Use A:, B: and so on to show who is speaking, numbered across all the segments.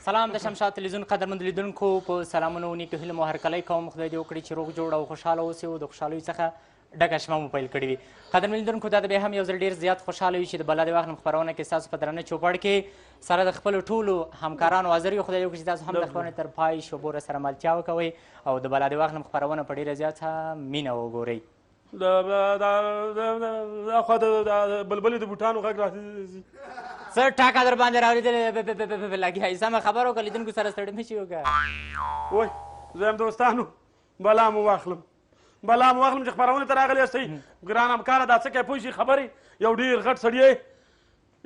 A: سلام د شمشاد تلویزیون قدرمند لیدونکو په سلامونه و نیکو هیلو مو هرکلی کوم خدای دې وکړي چې روغ جوړ او خوشحاله اوسئ او د خوشحالیو څخه ډکه شپه مو پیل کړې وي قدرمن لیدونکو دا د بیا هم یو ځل ډېر زیات خوشحاله وي چې د بلا دې واخلم خپرونه کې ستاسو په درانه چوپړ کې سره د خپلو ټولو همکارانو حاضر یو خدای دې وکړي چې تاسو هم د خپرونې تر پای شوبوره سره ملتیا وکوئ او د بلا دې واخلم خپرونه په ډېره زیاته مینه وګورئ
B: اخوا د بلبلې د بوټانو غږ راځي
A: څه ټاکه در باندې راورېدلې لګیا یې سمه خبره وکړه لیدونکو سره ستړي مه شي وکړه
B: وای زه یم دوستانو بلا مو واخلم چې خپرونې ته راغلی یاستئ ګران همکاره دا څه کوې پوه شي خبرې یو ډېر غټ سړی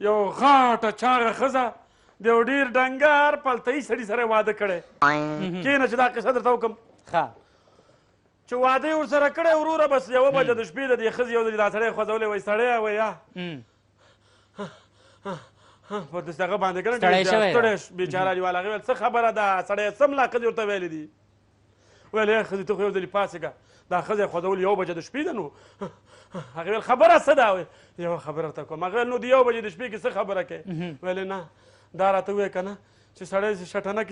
B: یو غاټه چاغه ښځه د یو ډېر ډنګر پلتهي سړي سره واده کړی کښېنه چې دا قصه درته وکړم
A: ښه
B: چې واده یې ورسره کړی وروره بس یوه بجه د شپې د دې ښځې یو ځلي دا سړی خوځولی وایي سړی وایي یا په داسې هغه باندې که نه ستړی بېچاره لیوال هغې ویل څه خبره ده سړی څه ملا ښځې ورته ویلې دي ویل ای ښځې ته خو یو ځلي پاڅېږه دا ښځه یې خوځولي یو بجه د شپې ده نو هغې ویل خبره څه ده یوه خبره ورته کوم هغې ویل نو د یو بجې د شپې کې څه خبره کوې ویلې نه دا راته ووایه که نه چې سړی شټنه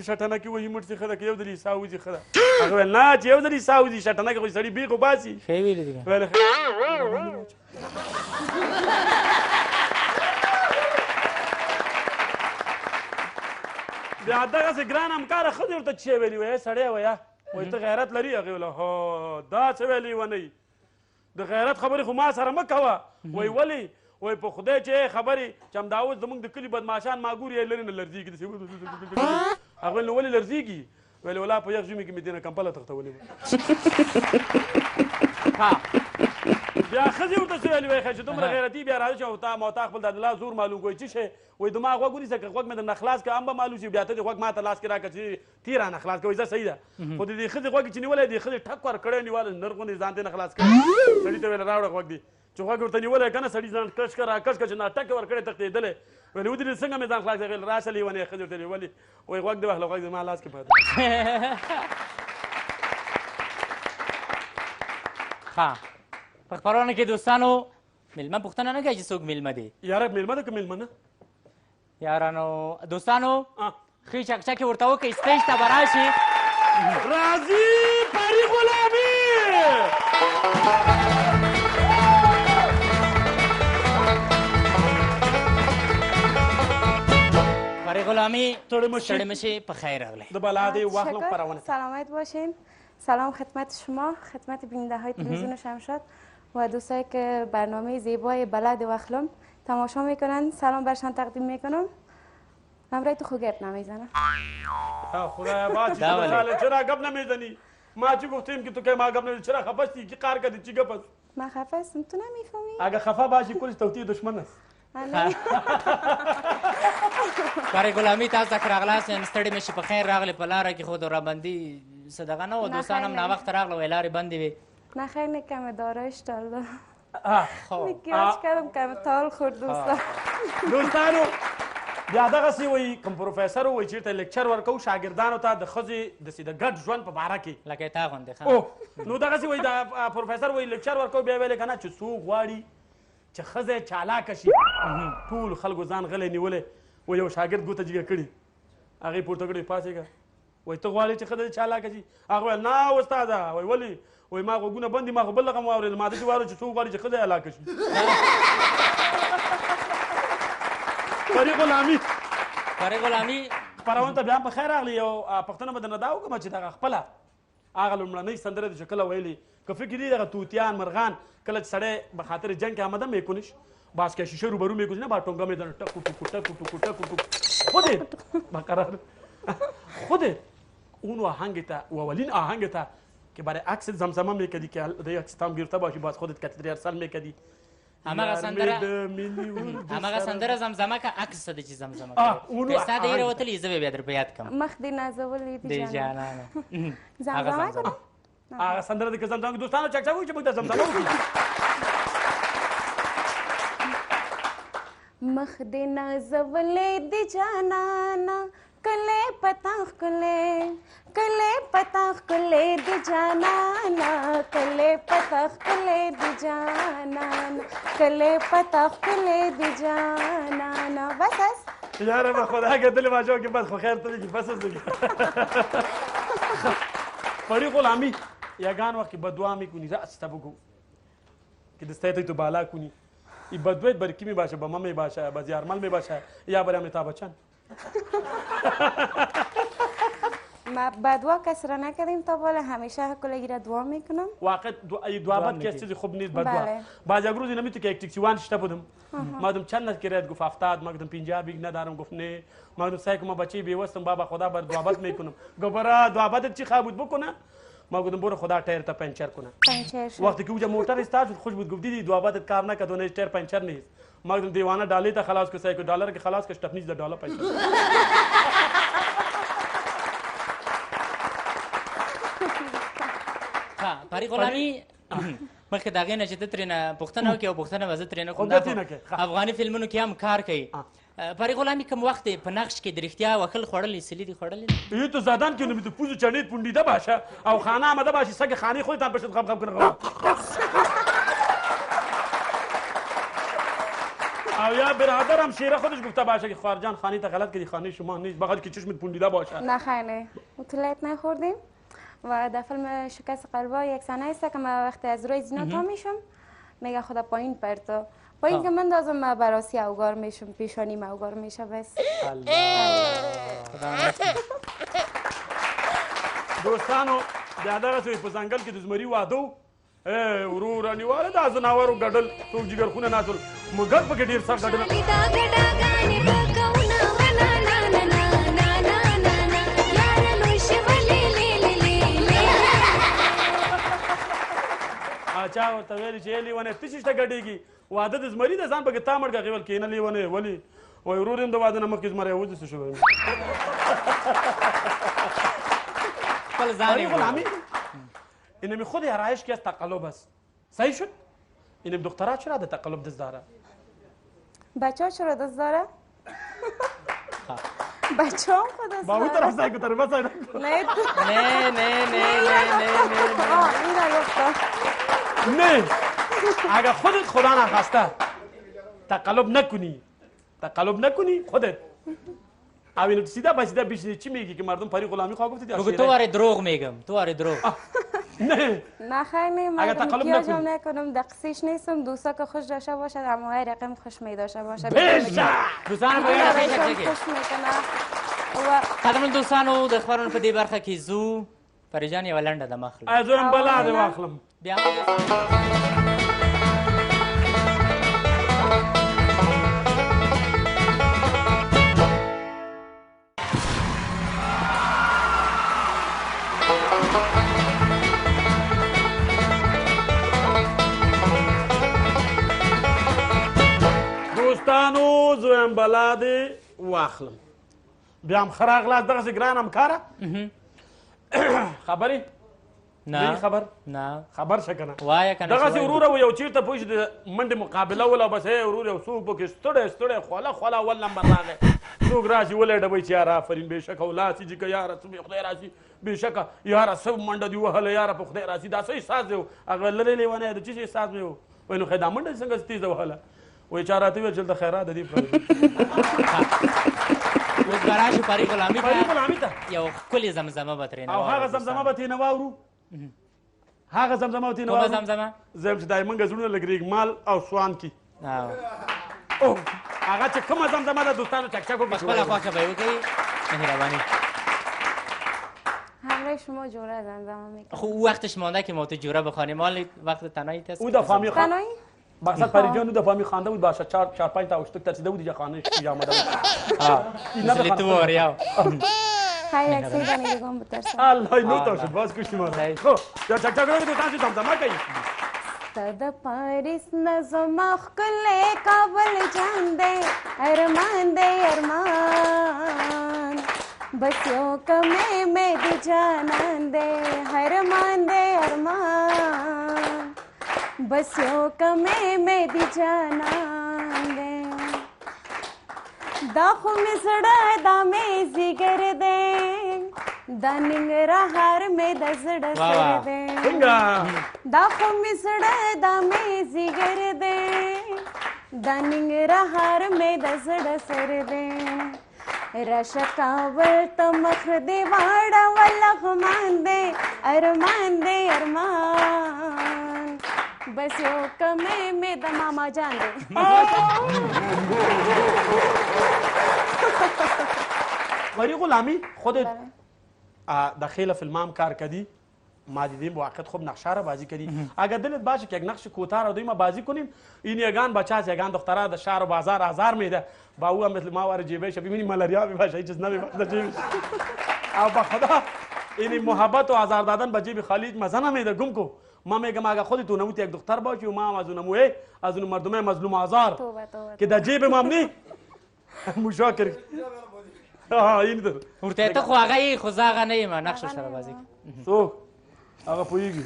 B: کې وهي مټ سي ښه ده که یو ځلي ساه وځي ښه ده هغه ویل نه چې یو ځلي ساه وځي شټنه کې خو سړي بیخ وباسي بیا دغسې ګران همکاره ښځې ورته چې ویلي وایي سړی وایه وایي ته غیرت لري هغې ویله هو دا څه ویلې ونی د غیرت خبرې خو ما سره مه کوه وایي ولې وایي په خدای چې خبرې چې همدا اوس زموږ د کلي بدماشان ما ګوري لرې نه لرزېږي هغه ویل نو ولې لرزېږي ویل ولا په یخ ژمي کې مې دې نه کمپله تختولې بیا ښځې ورته څه ویلې وایي چې دومره غیرتي بیا راځه چې ما تا خپل د الله زور معلوم کوي څه شی وایي دما غوږ ونیسه که غوږ مې درنه خلاص کړه هم به معلوم شي بیا ته دې غوږ ما ته لاس کې راکړه چې تی رانه خلاص کوي زه صحیح ده خو د دې ښځې غوږ چې نیولی دې ښځې ټک ور کړی نیواله نر غوندې ځان دې نه خلاص کړی سړي ته ویله راوړه غوږ دې چې غوږ ورته نیولی که نه سړي ځان کش که راکش که چې نا ټک ور کړی تښتېدلی ویل ودرېد څنګه مې ځان خلاص کړی ویل راشه لیونی ښځې ورته ولې وایي غوږ دې واخله غوږ دې ما لاس کې پاتې
A: ښه په خپرونه کې دوستانو میلمه پوښتنه نه کوي چې څوک میلمه دی
B: یاره میلمه ده که میلمه نه
A: یارانو دوستانو ښې چکچکې ورته وکړئ سټیج ته به راشي
B: راځي پاري غلامي
A: پاري غلامي ستړې مشي په خیر راغلی
B: د بلا دې واخلم خپرونه
C: سلامت باشین سلام خدمت شما خدمت بیننده های تلویزیون شمشاد و دوستایی که برنامه زیبای بلد واخلم تماشا میکنن سلام برشان تقدیم میکنم نمره تو خوب گپ نمیزنم
B: خدایا باچی چرا گپ نمیزنی ما چی گفتیم که تو که ما گپ نمیزنی چرا خفستی کی قار کردی چی گپ است
C: ما خفه هستم تو نمیفهمی
B: اگه خفه باشی کلش توتی دشمن است
A: پاري غلامي تاسو ته راغلاست یم ستړي مشي په خیر راغلی په لاره کې خو د رابندي صدقه نه و دوستان هم ناوخته راغله وایي لارې بندې وې
C: نه خیر نه کم دارایش دارده مکیاج کردم کم تال خورد
B: دوستانو بیا دغسې وایي کوم پروفیسر وایي چېرته لیکچر ورکوو شاګردانو ته د ښځې داسې د ګډ ژوند په باره کې
A: لکه تا غوندې
B: نو دغسې وایي دا پروفیسر وایي لیکچر ورکوو بیا ویلې که نه چې څوک غواړي چې ښځه چالاکه شي ټول خلکو ځان غلی نیولی و یو شاګرد ګوته جګه کړي هغې پورته کړي پاڅېږه وایي ته غواړې چې ښځه دې چالاکه شي هغه ویل نه استاده وایي ولې وایي ما غوږونه بند دي ما خو بل رقم واورېدل ما داسې واورېد چې څوک غواړي چې ښځه یې هلاکه شي
A: پاري غلامي
B: خپرونې ته بیا هم په خیر راغلی یو پوښتنه به درنه دا وکړم چې دغه خپله هغه لومړنۍ سندره دې چې کله ویلې که فکر دي دغه توتیان مرغان کله چې سړی به خاطر جنگ که آمده میکنش باز که شیشه روبرو میکنی نه با ټونگا میزنه ټکو ټکو ټکو ټکو ټکو ټکو خودت بقرار خودت اون آهنگت و اولین آهنگت که برای عکس زمزمه میکردی که در عکستان گرفته باشی باز خودت کتری ارسال میکردی
A: همغه سندره زمزمه که عکس ده چې زمزمه کوي پیسه دې راوتلې زه به بیا در په یاد کړم
C: مخ دې نازولې دي
A: جانانه
C: زمزمه کنه
B: هغه سندره دې که زمزمه دوستانو چک چک وایي چې موږ ته زمزمه وکړو
C: مخ دې نازولې دي جانانه कले पतंग कले दी जाना कले दी जाना कले दी जाना बस
B: यार ما خدا قتل ما جو که بس خو خیر ته کی بس دیگه پری غلامی یگان وقت بدوا میکنی راست بگو که دسته تو بالا کنی این بدویت بر کی می باشه با مامی باشه با زیارمل می باشه یا برای امیتاب بچن
C: ما بدوا کس را نکردیم تا بالا همیشه کلگی را دعا میکنم
B: واقع دعا بد که چیزی خوب نیست بدوا بعضی روزی نمیتونی که یک تکسیوان شته بودم مادم چند کرد گفت 70 ما گفتم 50 بیگ ندارم گفت نه ما گفتم سعی کنم بچه بیوستم بابا خدا بر دعا بد میکنم گفت برا دعا بد چی خواب بود بکنه ما گفتم برو خدا ټایر ته پنچر کنه وقتی که اونجا موتر استارت خوش بود گفت دیدی دعا بد کار نکرد اون ټایر پنچر نیست ما گفتم دیوانه ډالۍ ته خلاص کو سعی کو ډالر کې خلاص کړ ټپنیز د ډالر پنچر
A: پری غلامی مخکې د هغې نه چې ته ترېنه پوښتنه وکړې او پوښتنه به زه ترېنه کوم افغاني فلمونو کې هم کار کوي پری غلامی کوم وخت په نقش کې د رښتیا وکل خوړلی سیلی دی خوړلی
B: یه تو زدن که نمیتو پوزو چنید پوندیده باشه او خانه آمده باشی سگ خانه خودت هم بشد خب کنه او یا برادرم شیره خودش گفته باشه که خارجان خانه تا غلط کردی خانه شما نیست بخاطر که چشمت پوندیده باشه
C: نه خیر نه مطلعت نخوردیم و در فیلم شکست قلبا یک صحنه است که من وقتی از روی زینا تا میشم میگه خدا پایین پرتو پایین که من دازم براسی اوگار میشم پیشانی اوگار میشه بس
B: دوستانو دغه سوی په ځنګل کې د زمري واده و ورور انیواله د ځناورو ګډل څوک جګرخونه نازل موږک پکې ډېر سخت ګډل چا ورته ویلي چې لیونی ته چې شته ګډېږي واده د زمري د ځان پکې تا مړ کړه ویل کېنه لیونی ولې وایي ورور یم د واده نه مخکې زمری اوځي څه شوی
A: خپل ځان
B: غلامی اینم خود آرایش که از تقلب است صحیح شد اینم دخترها چرا در تقلب دست داره
C: بچه ها چرا دست داره بچه هم خود دست
B: با اون طرف سعی کن طرف سعی نکن
C: نه
B: نه اگر خودت خدا نخواسته تقلب نکنی خودت او اینو سیده با سیده بیشتر چی میگی که مردم پری غلامی خواه گفتید
A: بگو تو واره دروغ میگم تو واره دروغ
C: نه خیر نه مردم کیا جمع نکنم دقیقش نیستم دوستا که خوش داشته باشد اما های رقم خوش می داشته باشد
A: دوستان خوش میکنه قدرمن دوستانو د خبرونو په دې برخه کې زو پریجان یوه لنډه د مخله
B: زه هم بلا دې واخلم
A: بیا
B: دوستانو زه هم بلا دې واخلم بیا هم ښه راغلاست دغسې ګران همکاره خبرې
A: نه
B: خبر
A: نه
B: خبر شه که نه
A: وایه که نه
B: دغسې وروره و یو چېرته پوه شي د منډې مقابله وله بس ورور یو څوک پکې ستړی خوله اول نمبر راغی څوک راشي ولی ډبی چې یاره آفرین بېشکه ولاړ چې که یاره څه مې خدای راشي بېشکه یاره څه منډه دې وهله یاره په خدای راشي دا څه احساس دی هغه لرې لیونی د څه شي احساس مې و وایي نو خیر دا منډه څنګه تیزه وهله وایي چا راته ویل چې دلته خیرات د دې
A: اوس به راشو پری غلامي ته یو ښکلې زمزمه به ترېنه
B: او هغه زمزمه به ترېنه واورو هغه زمزمه به ترېنه
A: کومه زمزمه
B: زه یم چې دا زموږ زړونه لږ ریګمال او سوان کي هغه چې کومه زمزمه ده دوستانو چکچک
A: په خپله خوښه به یې وکړئ مهرباني
C: همراه شما جوره زمزمه میکنم
A: خب او وقتش مانده که ما تو جوره بخوانیم مال وقت تنهایی هست
B: او دفامی خانه مقصد پریجان او دفامی خانده بود باشه 4-5 تا اشتک ترسیده بود اینجا خانه آمده بود
A: مثل تو آریا
C: خیلی یک سیده نگم بترسم
B: الله اینو تا شد باز کشتی ما خب یا چک چک رو دوستان شد زمزمه کنی
C: صد پاریس نظم خکل کابل جان دے ارمان بس یوں کمے میں دی جانان دے ارمان بس یوں کمے میں دی جانان دے دا خو مې زړه دا مې ځیګر دی دا ننګرهار مې د زړه سر دی دا خو مې زړه دا مې ځیګر دی دا ننګرهار مې د زړه سر دی راشه کابل ته مخ دې واړول ارمان دی ارمان دی ارمان بس یو کمې مې د ماما جان دی
B: ولی غلامی خودت داخل فیلمام کار کردی ما دیدیم واقعا خوب نقشه را بازی کردی اگر دلت باشه که یک نقش کوتاه را ما بازی کنیم این یگان بچه است یگان دختره در شهر و بازار آزار میده با او هم مثل ما وارد جیبش ببینی ملاریا میباشه هیچ چیز نمیباشه در جیبش او با خدا این محبت و آزار دادن به جیب خالی مزه نمیده گم کو ما میگم اگه خودت تو نموت یک دختر باشی و ما هم از اونموی از اون مردم مظلوم آزار که در جیب ما نی مشاکر این در
A: ورته ته خو هغه خو زه هغه نه یم نقش سره بازی
B: څوک هغه پوهېږي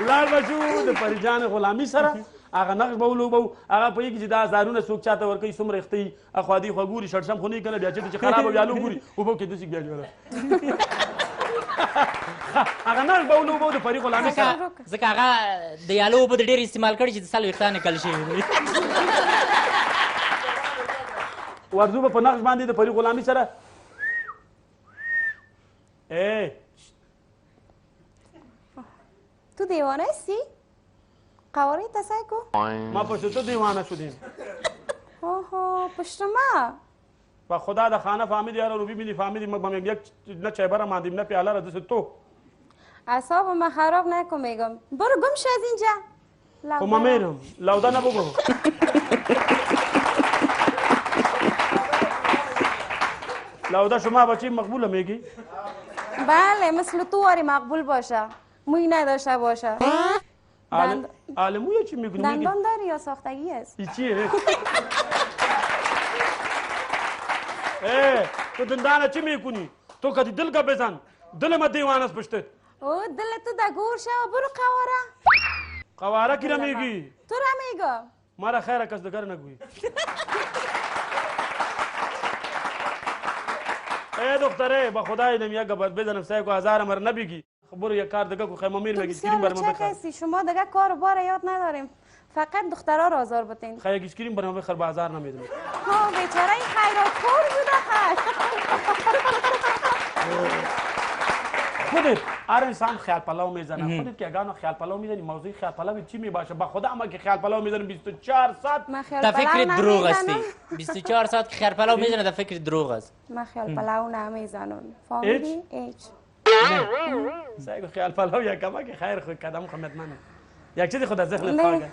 B: لاړ به شو د پریجان غلامي سره هغه نقش به ولوبو هغه پوهېږي چې دا هزارونه څوک چاته ورکوي څومره اخته اخوادي خوا ګوري شړشم خو نه که نه بیا چېرته چې خرابه بیا لو ګوري اوبو کې داسې بیا جوړه هغه نقش به ولوبو د پري غلامي سره
A: ځکه هغه د یالو اوبه د ډېر استعمال کړي چې د سل ویښتان یې کل شوي دي
B: ورځو به په نقش باندې د پري غلامي سره
C: تو دیوانه هستی؟ قواره تسای کو؟
B: ما پشت تو دیوانه شدیم
C: اوه پشت ما
B: و خدا د خانه فهمیدی یارو رو ببینی فهمیدی ما یک نه چایبر ماندیم نه پیاله را دست تو
C: اعصاب ما خراب نکن میگم برو گم شو از اینجا
B: خب ما میرم لودا نبگو لودا شما بچی مقبوله میگی؟
C: بله مثل تو واری مقبول باشه موی نداشته باشه
B: عالموی چی میگی؟
C: دندان داری یا ساختگی است؟
B: ای چیه؟ تو دندانه چی میکنی؟ تو کدی دل کا بزن دل ما دیوان است پشتت
C: او دل تو دا گور شو برو قواره
B: قواره کی را میگی؟
C: تو را میگم
B: مارا خیره کس دگر نگوی دختره با خدای نمیه گبت بزنم سعی کو هزار مر نبیگی برو یک کار دیگه کو خیمه میر میگی اسکرین برام بخر
C: شما دیگه کار بار یاد نداریم فقط دخترها را آزار بتین
B: خیلی اسکرین برام بخر بازار نمیدم
C: ها بیچاره خیرات خور بوده
B: خودت هر انسان خیال پلاو میزنه خودت که اگه خیال پلاو میزنی موضوع خیال پلاو چی میباشه با خدا اما که خیال پلاو میزنم 24 ساعت
A: تا فکر دروغ استی 24 ساعت که خیال پلاو میزنه تا فکر دروغ است
C: ما خیال پلاو نمیزنم فهمیدی هیچ
B: سعی خیال پلاو یا کما که خیر خود قدم خدمت منه یک چیزی خود از ذهنت خواهد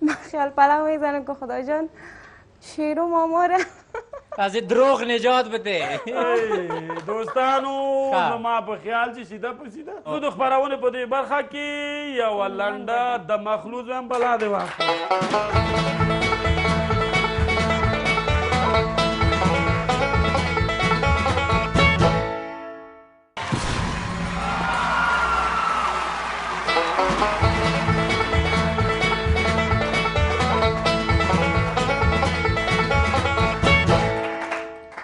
C: ما خیال پلاو میزنم که خدا جان شیرو ماماره
A: از دروغ نجات بده
B: دوستانو زما په خیال چې سیده په سیده خو د خپرونې په دې برخه کې یوه لنډه د مخلوط هم بلا دې واخله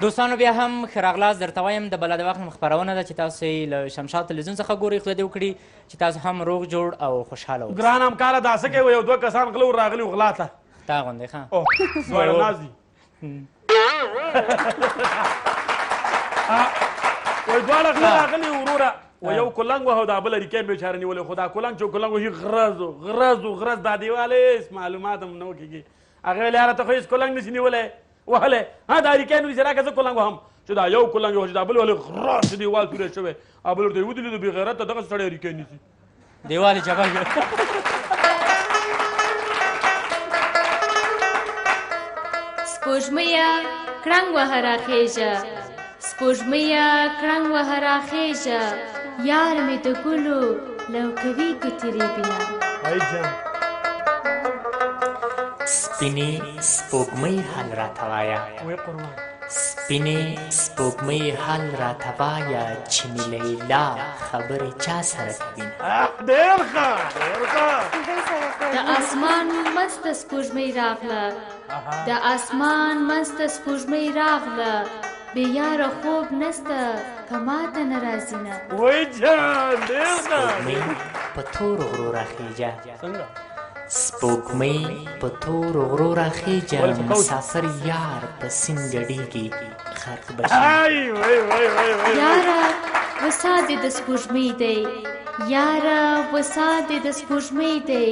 A: دوستانو بیا هم ښه راغلاست درته وایم د بلا د وخت خپرونه ده چې تاسو یې له شمشاد تلویزیون څخه ګورئ خدای دې وکړي چې تاسو هم روغ جوړ او خوشحاله اوسئ
B: ګران همکاره داسې کوي یو دوه کسان غلو راغلي غلا ته
A: تا غوندې ښه
B: دواړه ناز دي وایي دواړه غله راغلي وروره و یو کلنګ وهو دا بله ریکې بیچاره نیولی خو دا کلنګ چې کلنګ وهي غرز دا دیوال هېڅ معلومات هم نه کېږي هغې ویل یاره ته خو هېڅ کلنګ نشي نیولی وهلی ها دا ریکې نو چې راکړه زه کلنګ وهم چې دا یو کلنګ وهو چې دا بل ولې غرز دیوال توری شوی او بل ورته یې ودرېدو بې غیرته دغسې سړی ریکې نیسي
A: دیوال یې چپه کړ
D: سپوږميه کړنګ وهه راخیژه سپوږميه کړنګ وهه راخیژه یار مې د ګلو لو کوي ګوترې بنا
B: ای جان
A: سپینې سپوږمۍ حال راته وایه
B: وی قربان
A: سپینې سپوږمۍ حال راته وایه چې مې لیلا خبرې چا سره کوینه
B: ډېر ښه ډېر ښه
C: دې سره
D: د اسمان منځ ته سپوږمۍ راغله د اسمان منځ ته سپوږمۍ راغله بې یاره خوب نسته که ماته نه راځي نه
B: وای جان ډېر ښه
A: سپوږمۍ په تورو غرو راخیږه سپوږمۍ په تورو غرو راخیږه مسافر یار په سیند ګډیږي غرق به شي
D: یاره وصال دې د سپوږمۍ دی یاره وصال دې د سپوږمۍ دی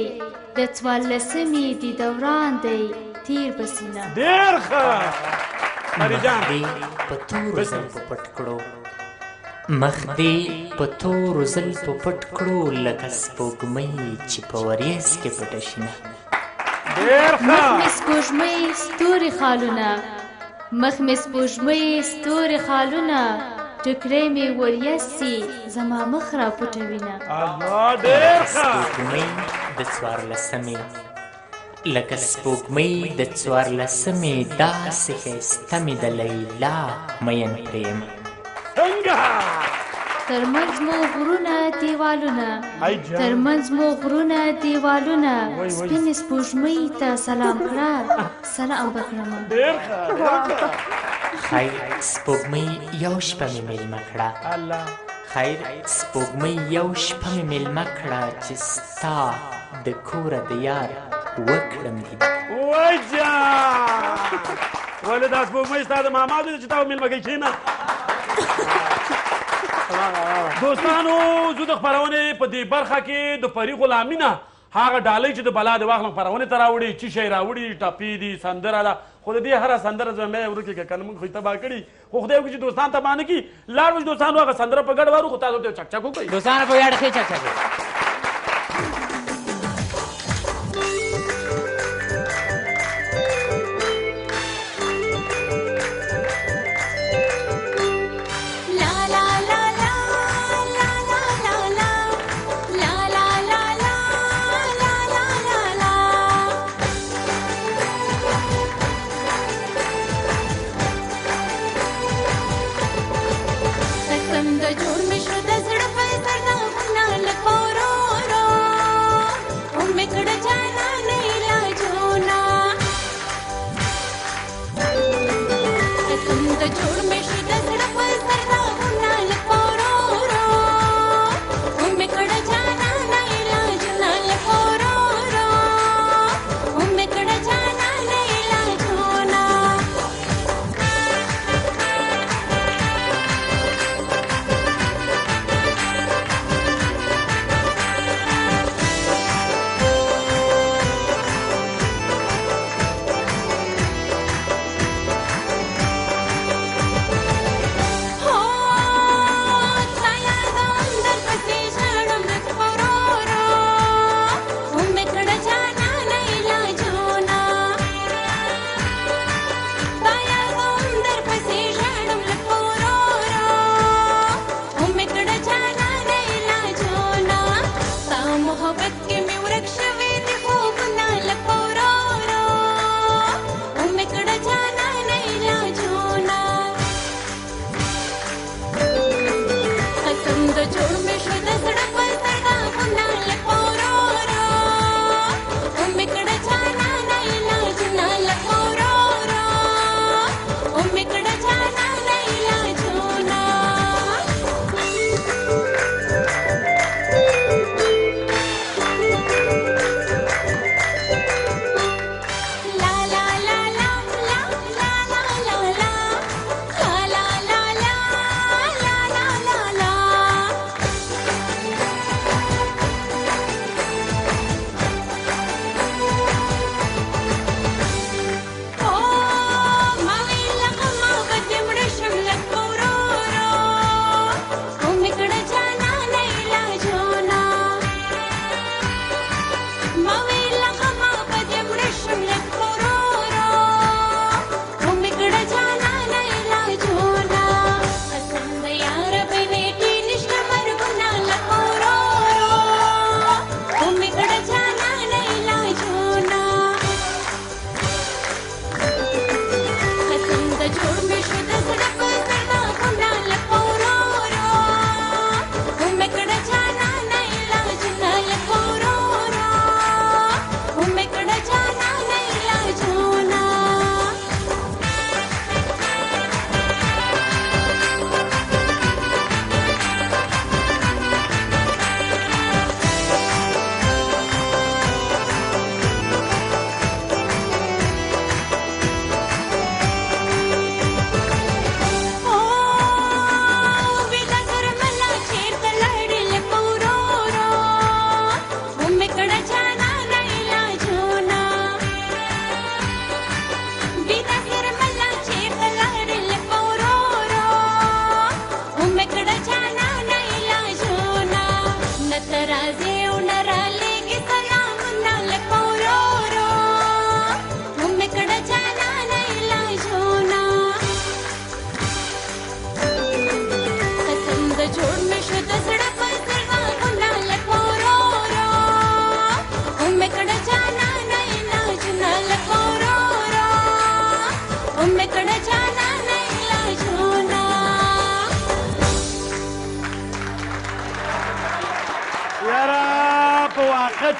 D: د څوارلسمې دې دوران دی تیر به سینه
B: ډېر ښه
A: مخ دې په تورو زلفو پټ کړو مخ دې په تورو زلفو پټ کړو لکه سپوږمۍ چې په وریځ کې پټه شي نه
B: ډېر ښه
D: مخ مې سپوږمۍ ستوري خالونه مخ مې سپوږمۍ ستوري خالونه ټکری مې وریځ سي زما مخ را پټوینه
B: الله ډېر ښه
A: سپوږمۍ د څوارلسمې لکه سپوږمۍ د څوارلسمې داسې ښایسته مې د لیلا مین پرې یم
B: څنګه
D: ترمنځ مو غرونه دیوالونه
B: ای جان
D: ترمنځ مو غرونه دیوالونه سپینې سپوږمۍ ته سلام کړه سلام به کړمه
B: ډېر ښه ډېر ښه
A: خیر سپوږمۍ یو شپه مې میلمه کړه
B: الله
A: خیر سپوږمۍ یو شپه مې میلمه کړه چې ستا د کوره د یار وکړم دیده
B: وای جان ولې دا سپوږمۍ ستا د ماما دی چې تا مېلمه کوي کښېنه دوستانو زه د خپرونې په دې برخه کې د پري غلامي نه هغه ډالۍ چې د بلا د واخلم خپرونې ته راوړي چې شی راوړي ټپي دي سندره ده خو د دې هره سندره زه مې ورکې که کنه موږ خو یې تباه کړي خو خدای وکړي چې دوستان تباه نه کړي لاړ به چې دوستانو هغه سندره په ګډ وارو خو تاسو ته چک چک وکړئ
A: دوستانو په ویاړ ښې چکچکې
E: جوړ مې شو د زړه په سر دا غمونه لږ په ورو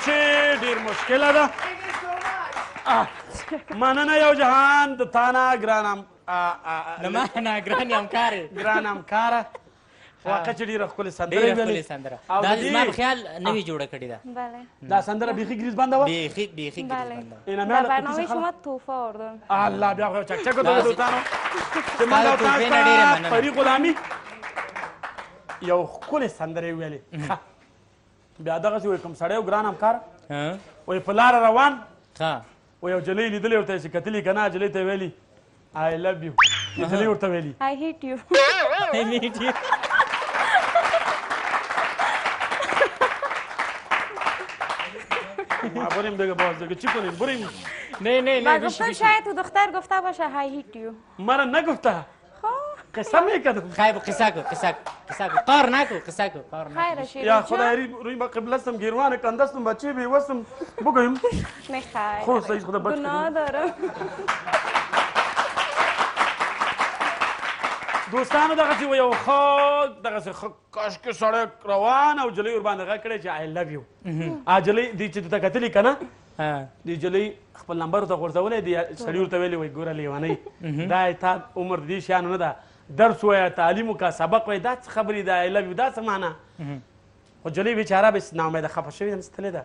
B: چې ډېر مشکله ده. مننه یو جهان د تا نه ګرانم
A: د ما نه ګرانې همکارې
B: ګران همکاره واقع چې ډېره ښکلې سندره
A: ډېره ښکلې سندره دا زما په خیال نوې جوړه کړې ده.
C: بله
B: دا سندره بیخي گریز بنده وه.
A: بیخي
C: بله
B: اینمیان
C: در برنامه شما توفه آوردم.
B: الله بیا چکچکو ته دوستانو چې موږ
A: ستا د
B: او
A: توفې
B: تاسو
A: نه ډېره
B: ته
A: مننه.
B: فري غلامي یو ښکلې سندرې ویلې. بیا دغسې وایي کوم سړی و ګران همکاره وایي په لاره روان وایي یو جلۍ لیدلې ورته چې کتلي که نه جلۍ ته یې ویلي I love you. جلۍ ورته ویلي
C: I hate you.
B: بریم دیگه باز دیگه چی کنیم بریم.
C: و گفتم شاید تو دختر گفته باشه I hate you.
B: مرا نگفته قصه میکرد.
A: خیلی قصه کو قار نکو قصه کو
C: خیر شیرین
B: یا خدای روی ما قبلستم گیروان کندستم بچه بیوستم بگویم
C: نه خیر
B: خود سعید خدا بچه
C: گناه دارم.
B: دوستانو دغسې و یو ښه دغسې ښه کاشکې سړی روان او جلۍ ورباندې غږ کړی چې I love you. جلۍ دې چې ته کتلي که نه دې جلۍ خپل نمبر ورته غورځولی دې سړي ورته ویلي وایي ګوره لیونۍ دا تا عمر د دې شیانو نه ده درس وایه تعلیم وکړه سبق وایه دا څه خبرې ده I love you دا څه معنا. خو جلۍ بیچاره به ناامیده خفه شوې ده ستلې ده.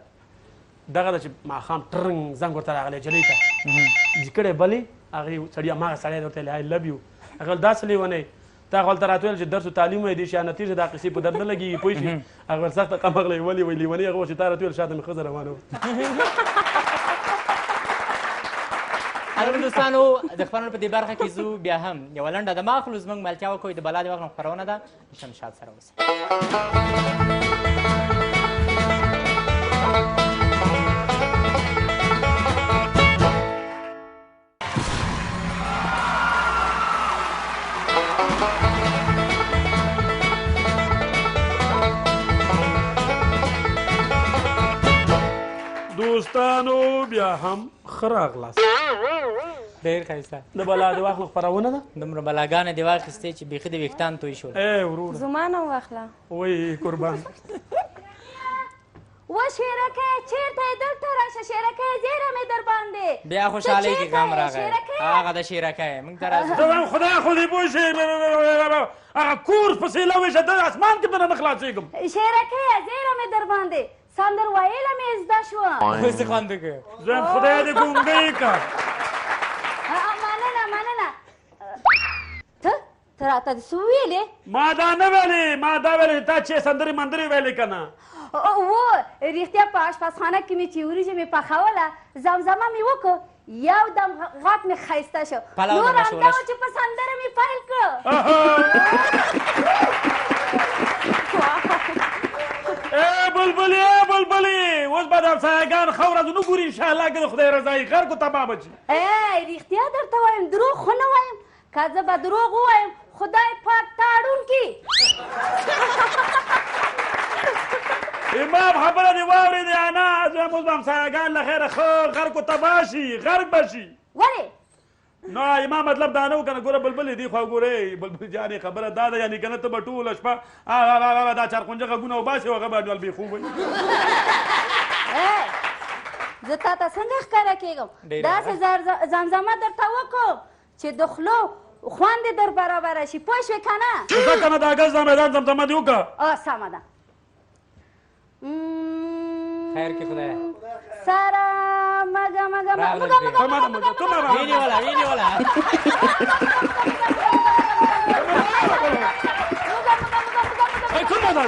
B: دغه ده چې ماښام ټرنګ زنګ ورته راغلی جلۍ ته جکړې بلې هغې سړي هماغه سړی ورته ویلی I love you. هغه داسې لیونی تا هغه ولته راته ویل چې درس و تعلیم وایي دې شیانه تېر شه دا قصې په درد نه لګېږي پوه شي. هغه ویل سخته قمغله یې ولې وایي لیونۍ هغه وه چې تا راته ویل شاته مې ښځه روانه وه.
A: البته دوستانو د خپرونې په دې برخه کې زو بیا هم یوه لنډه دمه اخلو زموږ ملتیا وکړئ د بلا د وخت خپرونه ده شمشاد سره اوسئ.
B: دوستانو بیا هم ښه راغلاست.
A: ډېر ښایسته
B: د بلا د واخلو خپرونه ده.
A: دومره بلاګانې دې واخیستې چې بیخي د ویښتان توی شول.
B: وروره
C: زمان هم واخله.
B: وایي قربان
E: و شیرکه چیرته دلته راشه شیرکه زیره مې در باندې
A: بیا خوشحالۍ کې غم راغی هغه د شیرکه موږ ته راځو.
B: ته خدای خو دې پوه شي هغه کورس پسې لویشه د اسمان کې دننه خلاصېږم.
E: شیرکه زیره مې در باندې سندر ویله مې زده شوه.
A: اوس دې خوند وکړ.
B: زم خدای دې ګونګۍ کړ.
E: مننه ته راته دې څه وویلې؟
B: ما دا نه ویلې ما دا ویلې تا چې سندرې مندرې ویلې که نه.
E: و رښتیا په اشپزخانه کې مې چې وریجې مې پخوله زمزمه مې وکړ یو دم غاټ مې ښایسته شو نور همدا و چې په سندره مې پیل کړه.
B: بلبلې اوس به د همسایهګان ښه ورځ ونه ګوري انشاءالله که د خدای رضایي خر کو تباه به شي.
E: رښتیا درته وایم دروغ خو نه وایم که زه به دروغ ووایم خدای پاک تا اړون کي.
B: امام خبره دې واورېدې انا زم اوس به همسایهګان له خیره ښه غر کو تباه شي غرق به شي.
E: ولې
B: نو ما مطلب دا نه و که نه ګوره بلبلې دې خوا ګورې بلبل جانې خبره دا ده یعنې که نه ته به ټوله شپه دا چارخونجه غږونه وباسې هغه به بې خوب وي.
E: زه تا ته څنګه ښکاره کېږم داسې زمزمه درته وکړم چې د خولو خوند دې در برابره شي پوه شوې که نه.
B: ځه که نه دا ګز دا میدان زمزمه دې وکړه.
E: سمه ده.
A: خیر کې خدای
E: سره مګه
A: وینیوله
B: کومه ده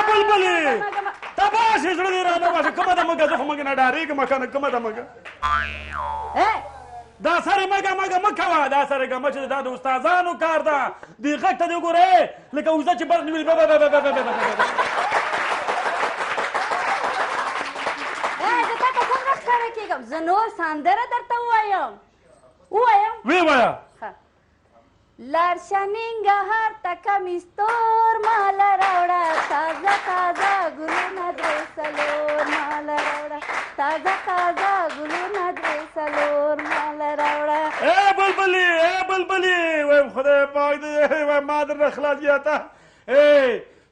B: بلبلې تباه شي زړه دې رانه باسي کومه ده مګه زه خو مګه نه ډارېږم که نه کومه ده مګه دا سره مګه مه کوه دا سره ګمه چې دا د استادانو کار ده دې غږ ته دې وګورې لکه اوزه چې برق نیولي
E: زه نور سندره درته ووایم
B: وی وایه
E: لاړ ننګرهار ته کمیستور ماله راوړه تازه ګلونه درې څلور ماله راوړه تازه ګلونه درې څلور ماله راوړه.
B: بلبلې وایم خدای پاک دې وایم ما درنه خلاص یاته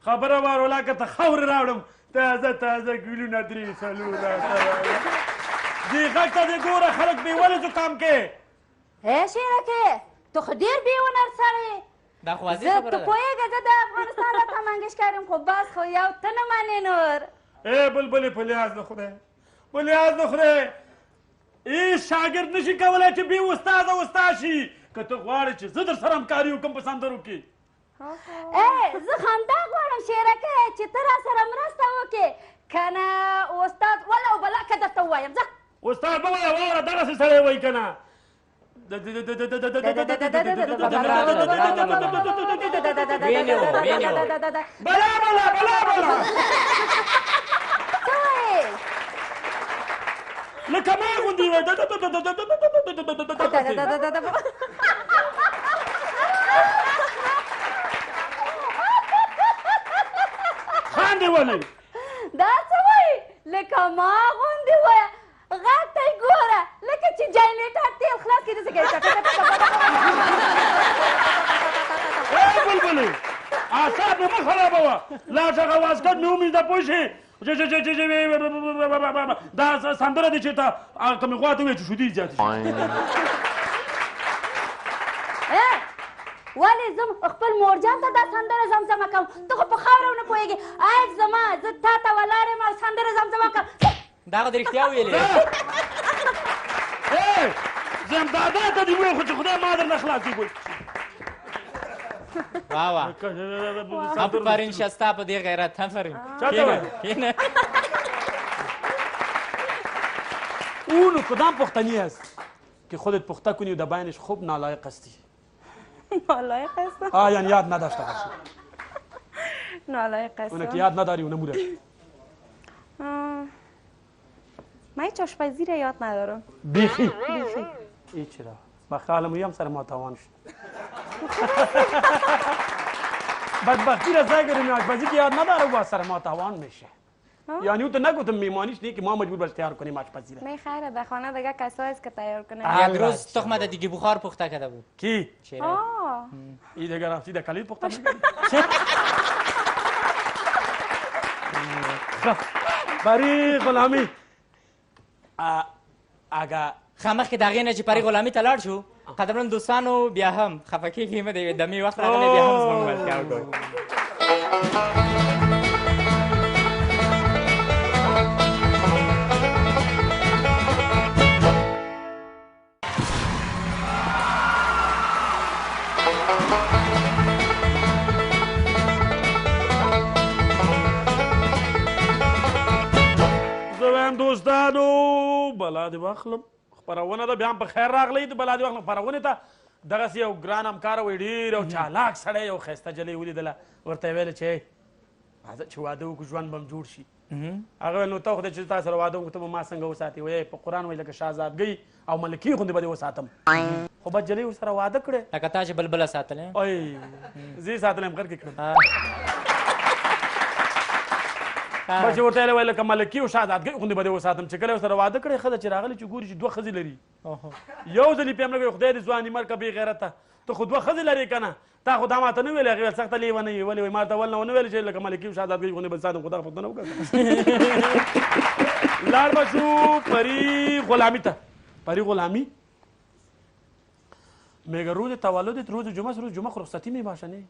B: خبره وارولا که ته خاورې راوړم تازه تازه ګلونه درې څلور دې غږ ته دې ګوره خلک بې ولې زکام کې
E: شیرکې ته خو ډېر بې هنر سړی
A: دا خو واضح
E: زه
A: خبره
E: ته
A: ده
E: پوهېږه زه د افغانستان راته منګشکر یم خو بس خو یو ته نه منې نور
B: ای بلبلې په لحاظ د خدای په لحاظ د خدای هېڅ شاګرد نشي کولی چې بې استاده استاد شي که ته غواړې چې زه در سره همکاري وکړم په سندرو کې
E: زه خندا غواړم شیرکې چې ته را سره مرسته وکړې که نه استاد وله بلا که درته ووایم ځه
B: استاد به وایه واوره دغسې سړی وایي که نه بلا بلا بلا بلا
E: څه وایې
B: لکه ما غوندې خاندې ولې
E: دا څه وایي لکه ما غوندې وایه غږ ته یې ګوره لکه چې جنریټر تیل خلاص کړي داسې
B: ای بلبلې اعصاب مې مه خرابوه لا څه اواز کټ مې ومېږده پوه شې دا سندره دی چې ته که مې غوا ته ووایې چې شودې زیاتې شي
E: ولې زه خپل مورجان ته دا سندره زمزمه کوم ته خو په خاوره ونه پوهېږې آی زما زه تا ته ولاړ یم او سندره زمزمه کوم
A: دا خو د رښتیا ویلې
B: زمدادا ته دې ووایې خو چې خدای ما درنه خلاص کړي
A: واه واه آفرین شه ستا په دې غیرت آفرین کښېنه
B: اون کدام پختنی است که خودت پخته کنی و در بینش خوب نالایق هستی
C: نالایق هستم
B: یعنی یاد نداشته باشی
C: نالایق هستم
B: اونه که یاد نداری اونه موره
C: من هیچ آشپزی را یاد ندارم
B: بیخی ای چرا وقت حالمویی هم سر ما تاوان شد بدبختی را سعی کنیم آشپزی که یاد نداره و سر ما تاوان میشه یعنی اون تو نگفتم میمانیش نیست که ما مجبور باش تیار کنیم آشپزی را
C: نه خیره در خانه دیگه کسایی است که تیار کنه
A: یک روز تخمه د دیگه بخار پخته کرده بود
B: کی؟
C: ای
B: دیگه رفتی در کلید پخته میکنی بری غلامی اگه
A: خامخ کې د هغې نه چې پرې غلامي ته لاړ شو قدرمن دوستانو بیا هم خفه کېږي مه د یوې دمې وخت راغلی بیا هم زموږ ملتیا وکړو
B: دوستانو بلا دې واخلم خپرونه ده بیا هم په خیر راغلی د بلا دې واخلم خپرونې ته دغسې یو ګران همکاره وی ډېر یو چالاک سړی یو ښایسته جلۍ ولیدله ورته یې ویله چې راځه چې واده وکړو ژوند به هم جوړ شي هغه ویل نو ته خدای چې تا سره واده وکړو ته به ما څنګه وساتې وایي په قرآن وایي لکه شهزادګۍ او ملکې غوندې به دې وساتم خو بس جلۍ ورسره واده کړې
A: لکه تا چې بلبله ساتلی
B: زه یې ساتلی یم غر کې کړم بس ورته یې ویل لکه ملکې او شهزادګۍ غوندې به دې وساتم چې کله ورسره واده کړې ښځه چې راغلې چې ګوري چې دوه ښځې لري یو ځل یې پې هم نه خدای دې ځواني مرکه بې غیرته ته خو دوه ښځې لرې که نه تا خو دا ماته نه ویلې هغې ویل سخته لیونۍ یې ولې وایي ما ته ول نه ونه ویلې چې لکه ملکې او شهزادګۍ غوندې به دې ساتم خو دغه پوښتنه وکړه لاړ به شو پری غلامی ته پری غلامی میگه روز تولدت روز جمعه خو رخصتی می باشه نه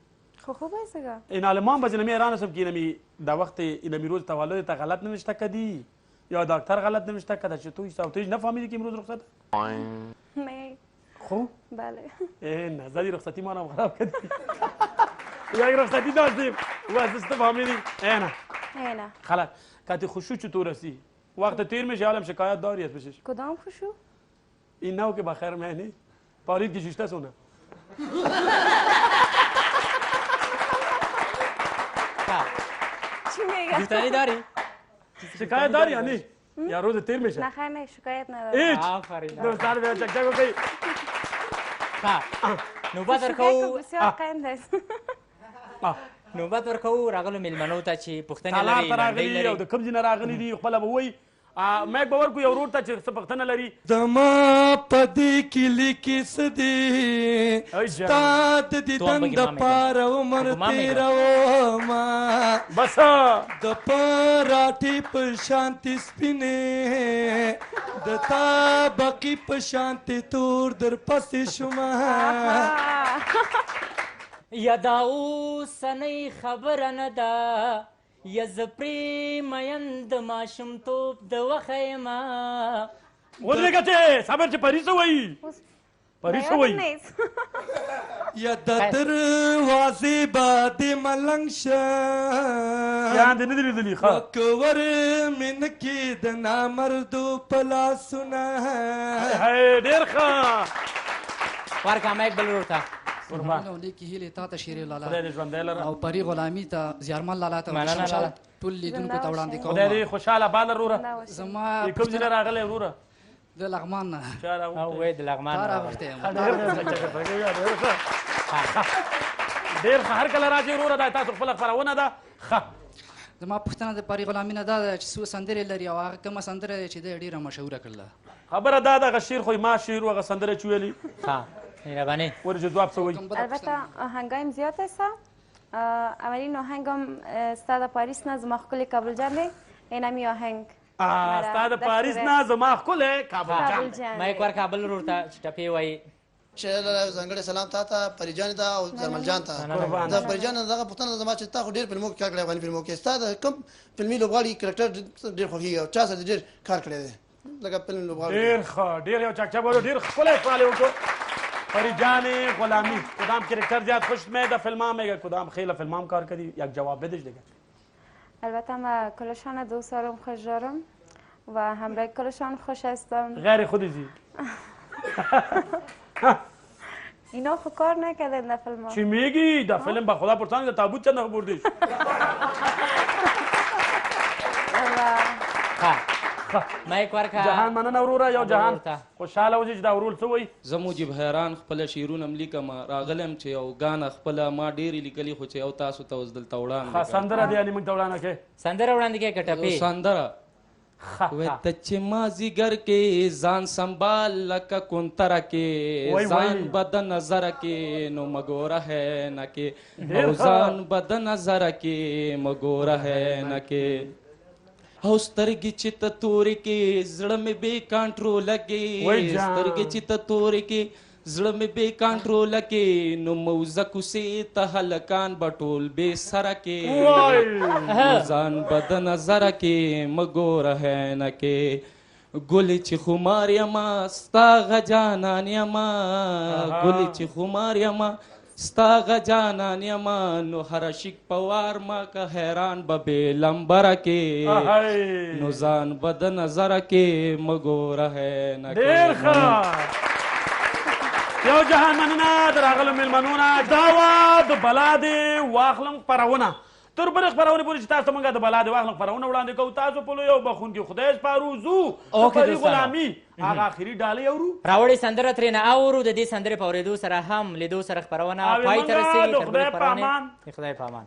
C: خب خوب است دیگه
B: این علمان باز اینمی ایران هستم که اینمی در وقت اینمی روز تولدت غلط نوشته کدی یا دکتر غلط نوشته کده چه توی صوتیش نفهمیدی که امروز رخصت
C: نه
B: خب
C: بله
B: نه زدی رخصتی ما رو خراب کردی یک رخصتی داشتیم و ازست فهمیدی نه خلاص کتی خوشو چطور هستی وقت تیر میشه حالم شکایت داری است بشش
C: کدام خوشو
B: این نو که بخیر مهنی پالید کشیشته سونه
C: چی میگه
A: دوستانی داری؟
B: شکایت داری یا نه؟ یا روز تیر میشه؟
C: نه خیر نه شکایت ندارم
B: هیچ
A: آفرین
B: دوستان بیا چک چک وکړئ
A: نوبت ورکوو
C: بسیار قند است
A: نوبت ورکوو راغلو میلمنو ته چې پوښتنې
B: تالار
A: لري
B: ته
A: لنډۍ
B: راغلي او
A: لري
B: د کوم ځای نه راغلي دي خپله به وایي میک به ورکو یو ورور ته چې څه پوښتنه لري.
F: زما په دې کلي کې څه دي ستا د دیدن دپاره عمر تېرومه
B: بس
F: د پراټې په شانتې سپینې د تا بقي په شانتې تور در پسې شومه
A: یا دا اوسنۍ خبره نه ده یا زه پرې مین د ماشومتوب د وخه یمه
B: ودرېږه چې صبر چې پري څه وایي پري څه وایي
F: یا د دروازې به د ملنګ شه
B: یان دې نه دي لیدلي ښه
F: کور مې نه کې د نامردو په لاسونه
B: ډېر ښه
A: ورکه میک بل ورور ته
G: لیکي هیلې تا ته شیرې
B: خدای
G: لالا
B: دې ژوندی لره
G: او پري غلامي ته زیارمل لالا ته ټول لیدونکو ته وړاندې
B: خدای دې
G: کوم
B: خوشحاله باله وروره
G: زما
B: کوم ځای نه راغلی وروره
G: د لغمان نه
B: چا راغلی
A: او وې د لغمان
G: تا
A: نه
G: راغوښتی یم
B: ډېر ښه هر کله راځي وروره دا تاسو خپله خپرونه ده ښه
G: زما پوښتنه د پري غلامي نه دا ده چې څو سندرې لري او هغه کومه سندره چې دی ډېره مشهوره کړله
B: خبره دا ده هغه شعر خو ما شعر و هغه سندره چې ویلي
A: ها مهرباني
B: ورې چې ځواب څه وایي
C: البته آهنگایم زیاد است. اولین آهنگم استاد پاریس نه زما ښکلې کابل جان دی. اینمی آهنگ
B: ستا د پاریس نه زما ښکلی کابل جان
A: میک ورکه بل ورور ته چې ټپې وایي
H: چې ځانګړی سلام تا ته پریجانې ته او زرمل جان ته د پریجان دغه پوښتنه زما چې تا خو ډېر فلمو کې کار کړی افغاني فلمو کې ستا د کوم فلمي لوبغاړي کرکټر ډېر خوښېږي او چا سره ډېر کار کړی دی لکه فلم لوبغاړي
B: ډېر ښه ډېر یو چکچک ورو ډېر ښکلی سوال یې وکړو پریجان غلامی کدام کرکتر زیاد خوش میں در فلمام ہے کدام خیلی فلمام کار کردی یک جواب بدش دیگه
C: البته من کلشان دوست دارم خوش دارم و همراه کلشان خوش هستم
B: غیر خودی زی
C: اینا خو کار نکردن در فیلم
B: چی میگی در فیلم با خدا پرسان در تابوت چند بردیش
A: میک ورکه
B: جهان مننه وروره یو جهان خوشحاله اوسې چې دا ورور څه وایي
I: زه موجب حیران خپله شعرونه م لیکم راغلی م چې یو ګانه خپله ما ډېرې لیکلي خو چې یو تاسو ته اوس دلته وړاندې
B: سندره دی یعنې موږ ته وړاندې کړې
A: سندره وړاندې کړې که ټپې
I: سندره وی ته چې مازدیګر کې ځان سنبال لکه کونتره کې ځان به د نظره کې نو مګوره ہے نه کې او ځان به د نظره کې مګوره ہے نه کې او سترګې چې ته تورې کې زړه مې بې کنټروله کې سترګې چې ته تورې کې زړه مې بې کنټروله کې نو موزه کوسې ته هلکان به ټول بې سره کې ځان به د نظره کې مه ګوره هینه کې ګلې چې خمار یمه ستا غجانان یمه ګلې چې خمار یمه ستا غجانان یمه نو هر شیک په وار ما که حیران به بې لمبره کې نو ځان به د نظره کې مه ګوره هینه کې
B: ډېر ښه یو جهان مننه د راغلو میلمنو نه دا وه د بلا د واخلم خپرونه تر بلې خپرونې پورې چې تاسو ته موږ د بلا د واخلم خپرونه وړاندې کوو تاسو په لوی او بخونکي خدای سپارو ځو د پري غلامي هغه آخري ډالۍ اورو
A: راوړې سندره ترېنه اورو د دې سندرې په اورېدو سره هم لیدو سره خپرونه پای ته رسېږي
B: د خدای په امان
A: د خدای په امان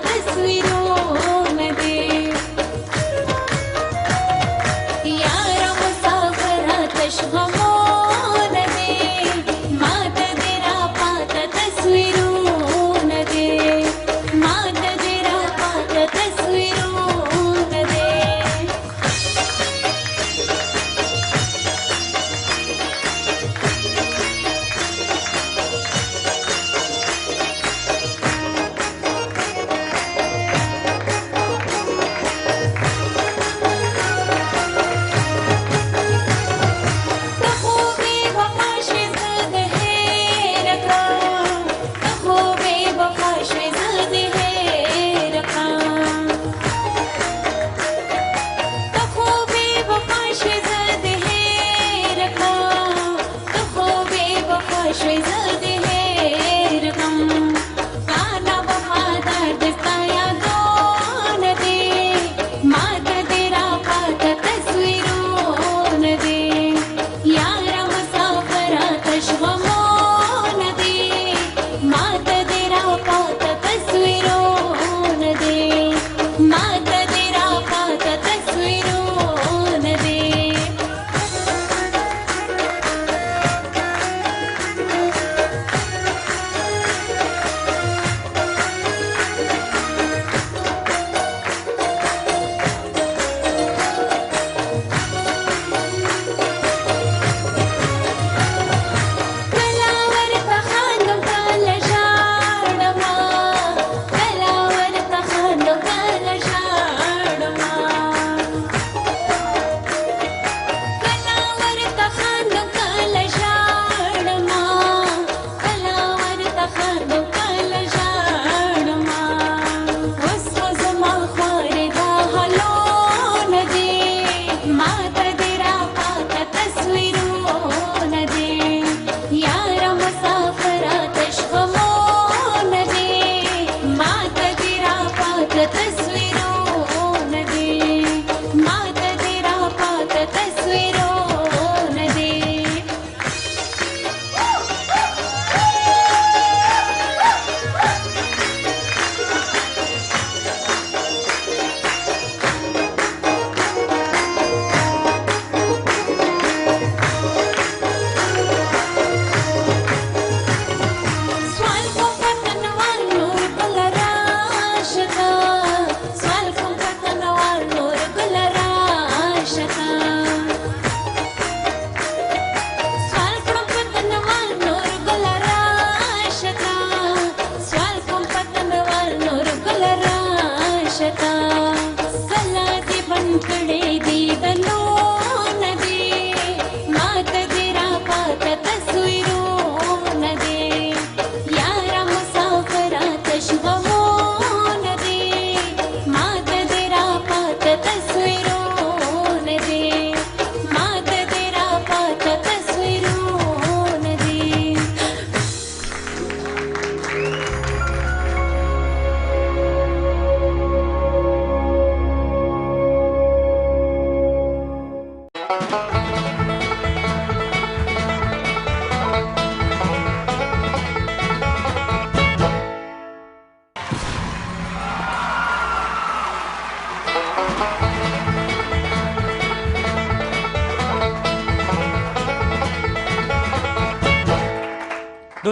D: تصویروں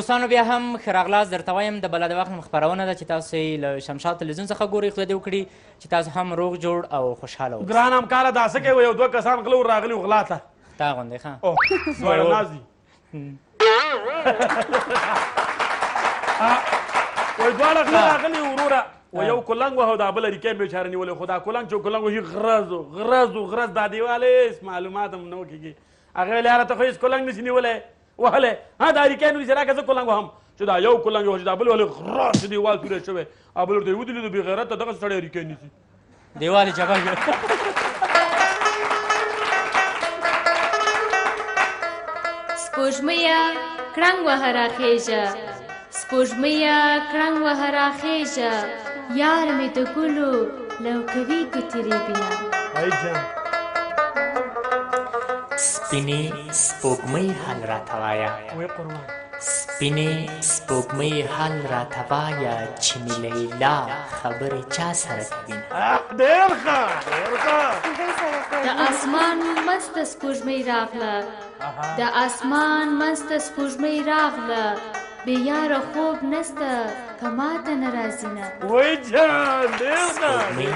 A: دوستانو بیا هم ښه راغلاست درته وایم د بلا د وخت خپرونه ده چې تاسو یې له شمشاد تلویزیون څخه ګورئ خدای دې وکړي چې تاسو هم روغ جوړ او خوشحاله اوسئ.
B: ګران همکاره دا څه کوې یو دوه کسان غله ور راغلي وو غلا ته
A: تا غوندې ښه
B: دواړه ناست دي وایي دواړه غله راغلي وروره و یو کلنګ وهو دا بله ریکې مې بیچاره نیولی خو دا کلنګ چې کلنګ وشي غرز دا دیوال هېڅ معلومات هم نه وکېږي هغه ویل یاره ته خو هېڅ کلنګ نشي نیولی وهلی ها دا ریکې نو چې راکړه زه کلنګ وهم چې دا یو کلنګ وهو چې دا بل وهلی غرز دیوال توری شوی او بل ورته یې ودرېدو بې غیرته دغسې سړی ریکې نیسي
A: دیوال یې چپه کړ.
D: سپوږميه کړنګ وهه راخیژه سپوږميه کړنګ وهه راخیژه یار مې د ګلو لوکوي ګوتې ریبینه
A: سپینې سپوږمۍ حال راته وایه سپینې سپوږمۍ حال راته وایه چې مې لیلا خبرې چا سره کوینه
B: ډېر ښه
D: د اسمان منځ ته سپوږمۍ راغله د اسمان منځ ته سپوږمۍ راغله بې یاره خوب نسته که ماته نه راځي نه
B: وای جان ډېر ښه
A: سپوږمۍ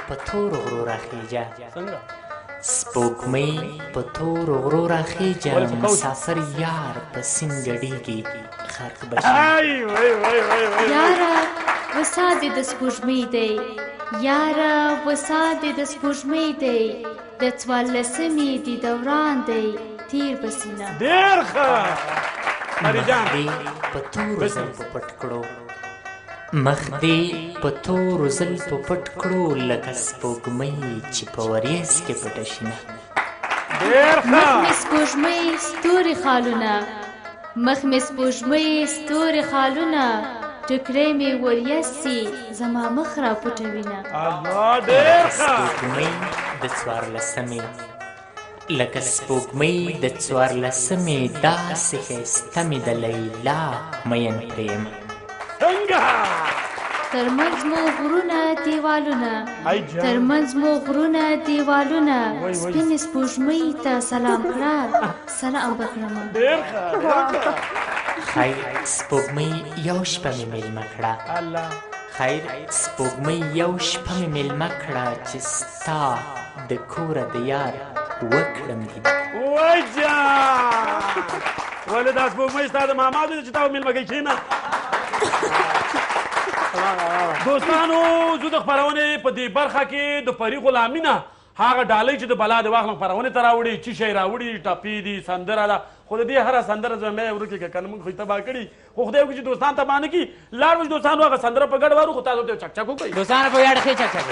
A: په تورو غرو راخیژه سپوږمۍ په تورو غرو راخیژه مسافر یار په سیند ګډېږي غرق به شي
D: یاره وصال دې د سپوږمۍ دی یاره وصال دې د سپوږمۍ دی د څوارلسمې دې دوران دی تیر به سینه
B: ډېر ښه
A: مخ دې په تورو زلفو پټ کړو مخ دې په تورو زلفو پټ کړو لکه سپوږمۍ چې په وریځ کې پټه شي نه
D: مخ مې سپوږمۍ ستوري خالونه مخ مې سپوږمۍ ستوري خالونه ټکری مې وریځ سي زما مخ را پټوینه
A: سپوږمۍ د څوارلسمې لکه سپوږمۍ د څوارلسمې داسې ښایسته مې د لیلا مین پرېیم
D: ترمنځ مو غرونه دیوالونه ترمنځ مو غرونه دیوالونه سپینې سپوږمۍ ته سلام کړه سلام به کړمه
A: خیر سپوږمۍ یو شپه مې میلمه کړه خیر سپوږمۍ یو شپه مې میلمه کړه چې ستا د کوره د یار وکړم دید
B: وای جان ولې دا سپوږمۍ ستا د ماما دی چې تا میلمه کوي کښېنه دوستانو زه د خپرونې په دې برخه کې د پري غلامي نه هغه ډالۍ چې د بلا د واخلم خپرونې ته راوړي چې شی راوړي ټپي دي سندره ده خو د دې هره سندره زه مې ورکې که کنه موږ خو یې تباه کړي خو خدای وکړي چې دوستان تباه نه کړي لاړ به دوستانو هغه سندره په ګډ وارو خو تاسو ته چک چک وکړئ
A: دوستانو په یاد ښې چک چک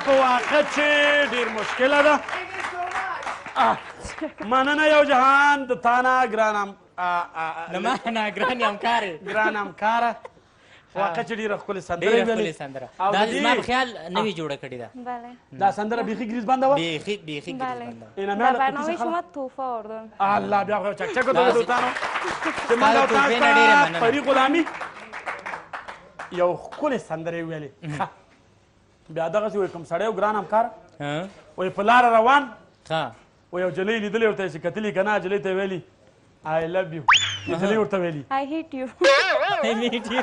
B: په واقع چې ډېر مشکله ده. مننه یو جهان د تا نه ګرانم
A: د ما نه ګران همکارې
B: ګران همکاره واقع چې ډېره ښکلې سندره یې ویلې.
A: سندره دا زما په خیال نوې جوړه کړې ده.
B: دا سندره بیخي گریزبنده وه.
A: بیخي گریزبنده.
C: در برنامه شما توفه آوردم.
B: الله بیا خو چکچکو ته دوستانو چې موږ او تاسو ته فرید غلامي یو ښکلې سندره یې ویلې. بیا دغسې وایي کوم سړی و ګران همکار وایي په لاره روان و یو جلۍ لیدلې ورته چې کتلي که نه جلۍ ته یې ویلي I love you. جلۍ ورته ویلي
C: I hate you.
A: I hate you.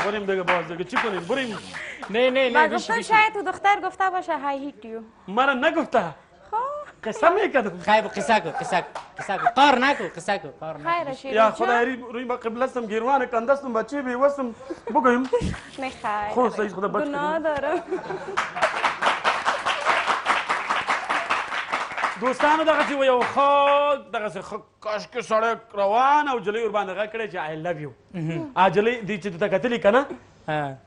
B: بریم دیگه باز دیگه چی کنیم بریم.
C: نه گفتم شاید تو دختر گفته باشه I hate you.
B: مرا نگفته قصه میکردم.
A: خیلی قصه کو قار نکو قصه کو قار نکو.
C: خیر شیرین
B: یا خدای روی ما قبلستم گیروان کندستم بچه بیوستم بگویم.
C: نه خیر
B: خود سعید خدا بچه
C: گناه دارم.
B: دوستانو دغسې و یو ښه دغسې ښه کاشکې سړی روان او جلۍ ورباندې غږ کړی چې I love you. جلۍ دې چې ته کتلي که نه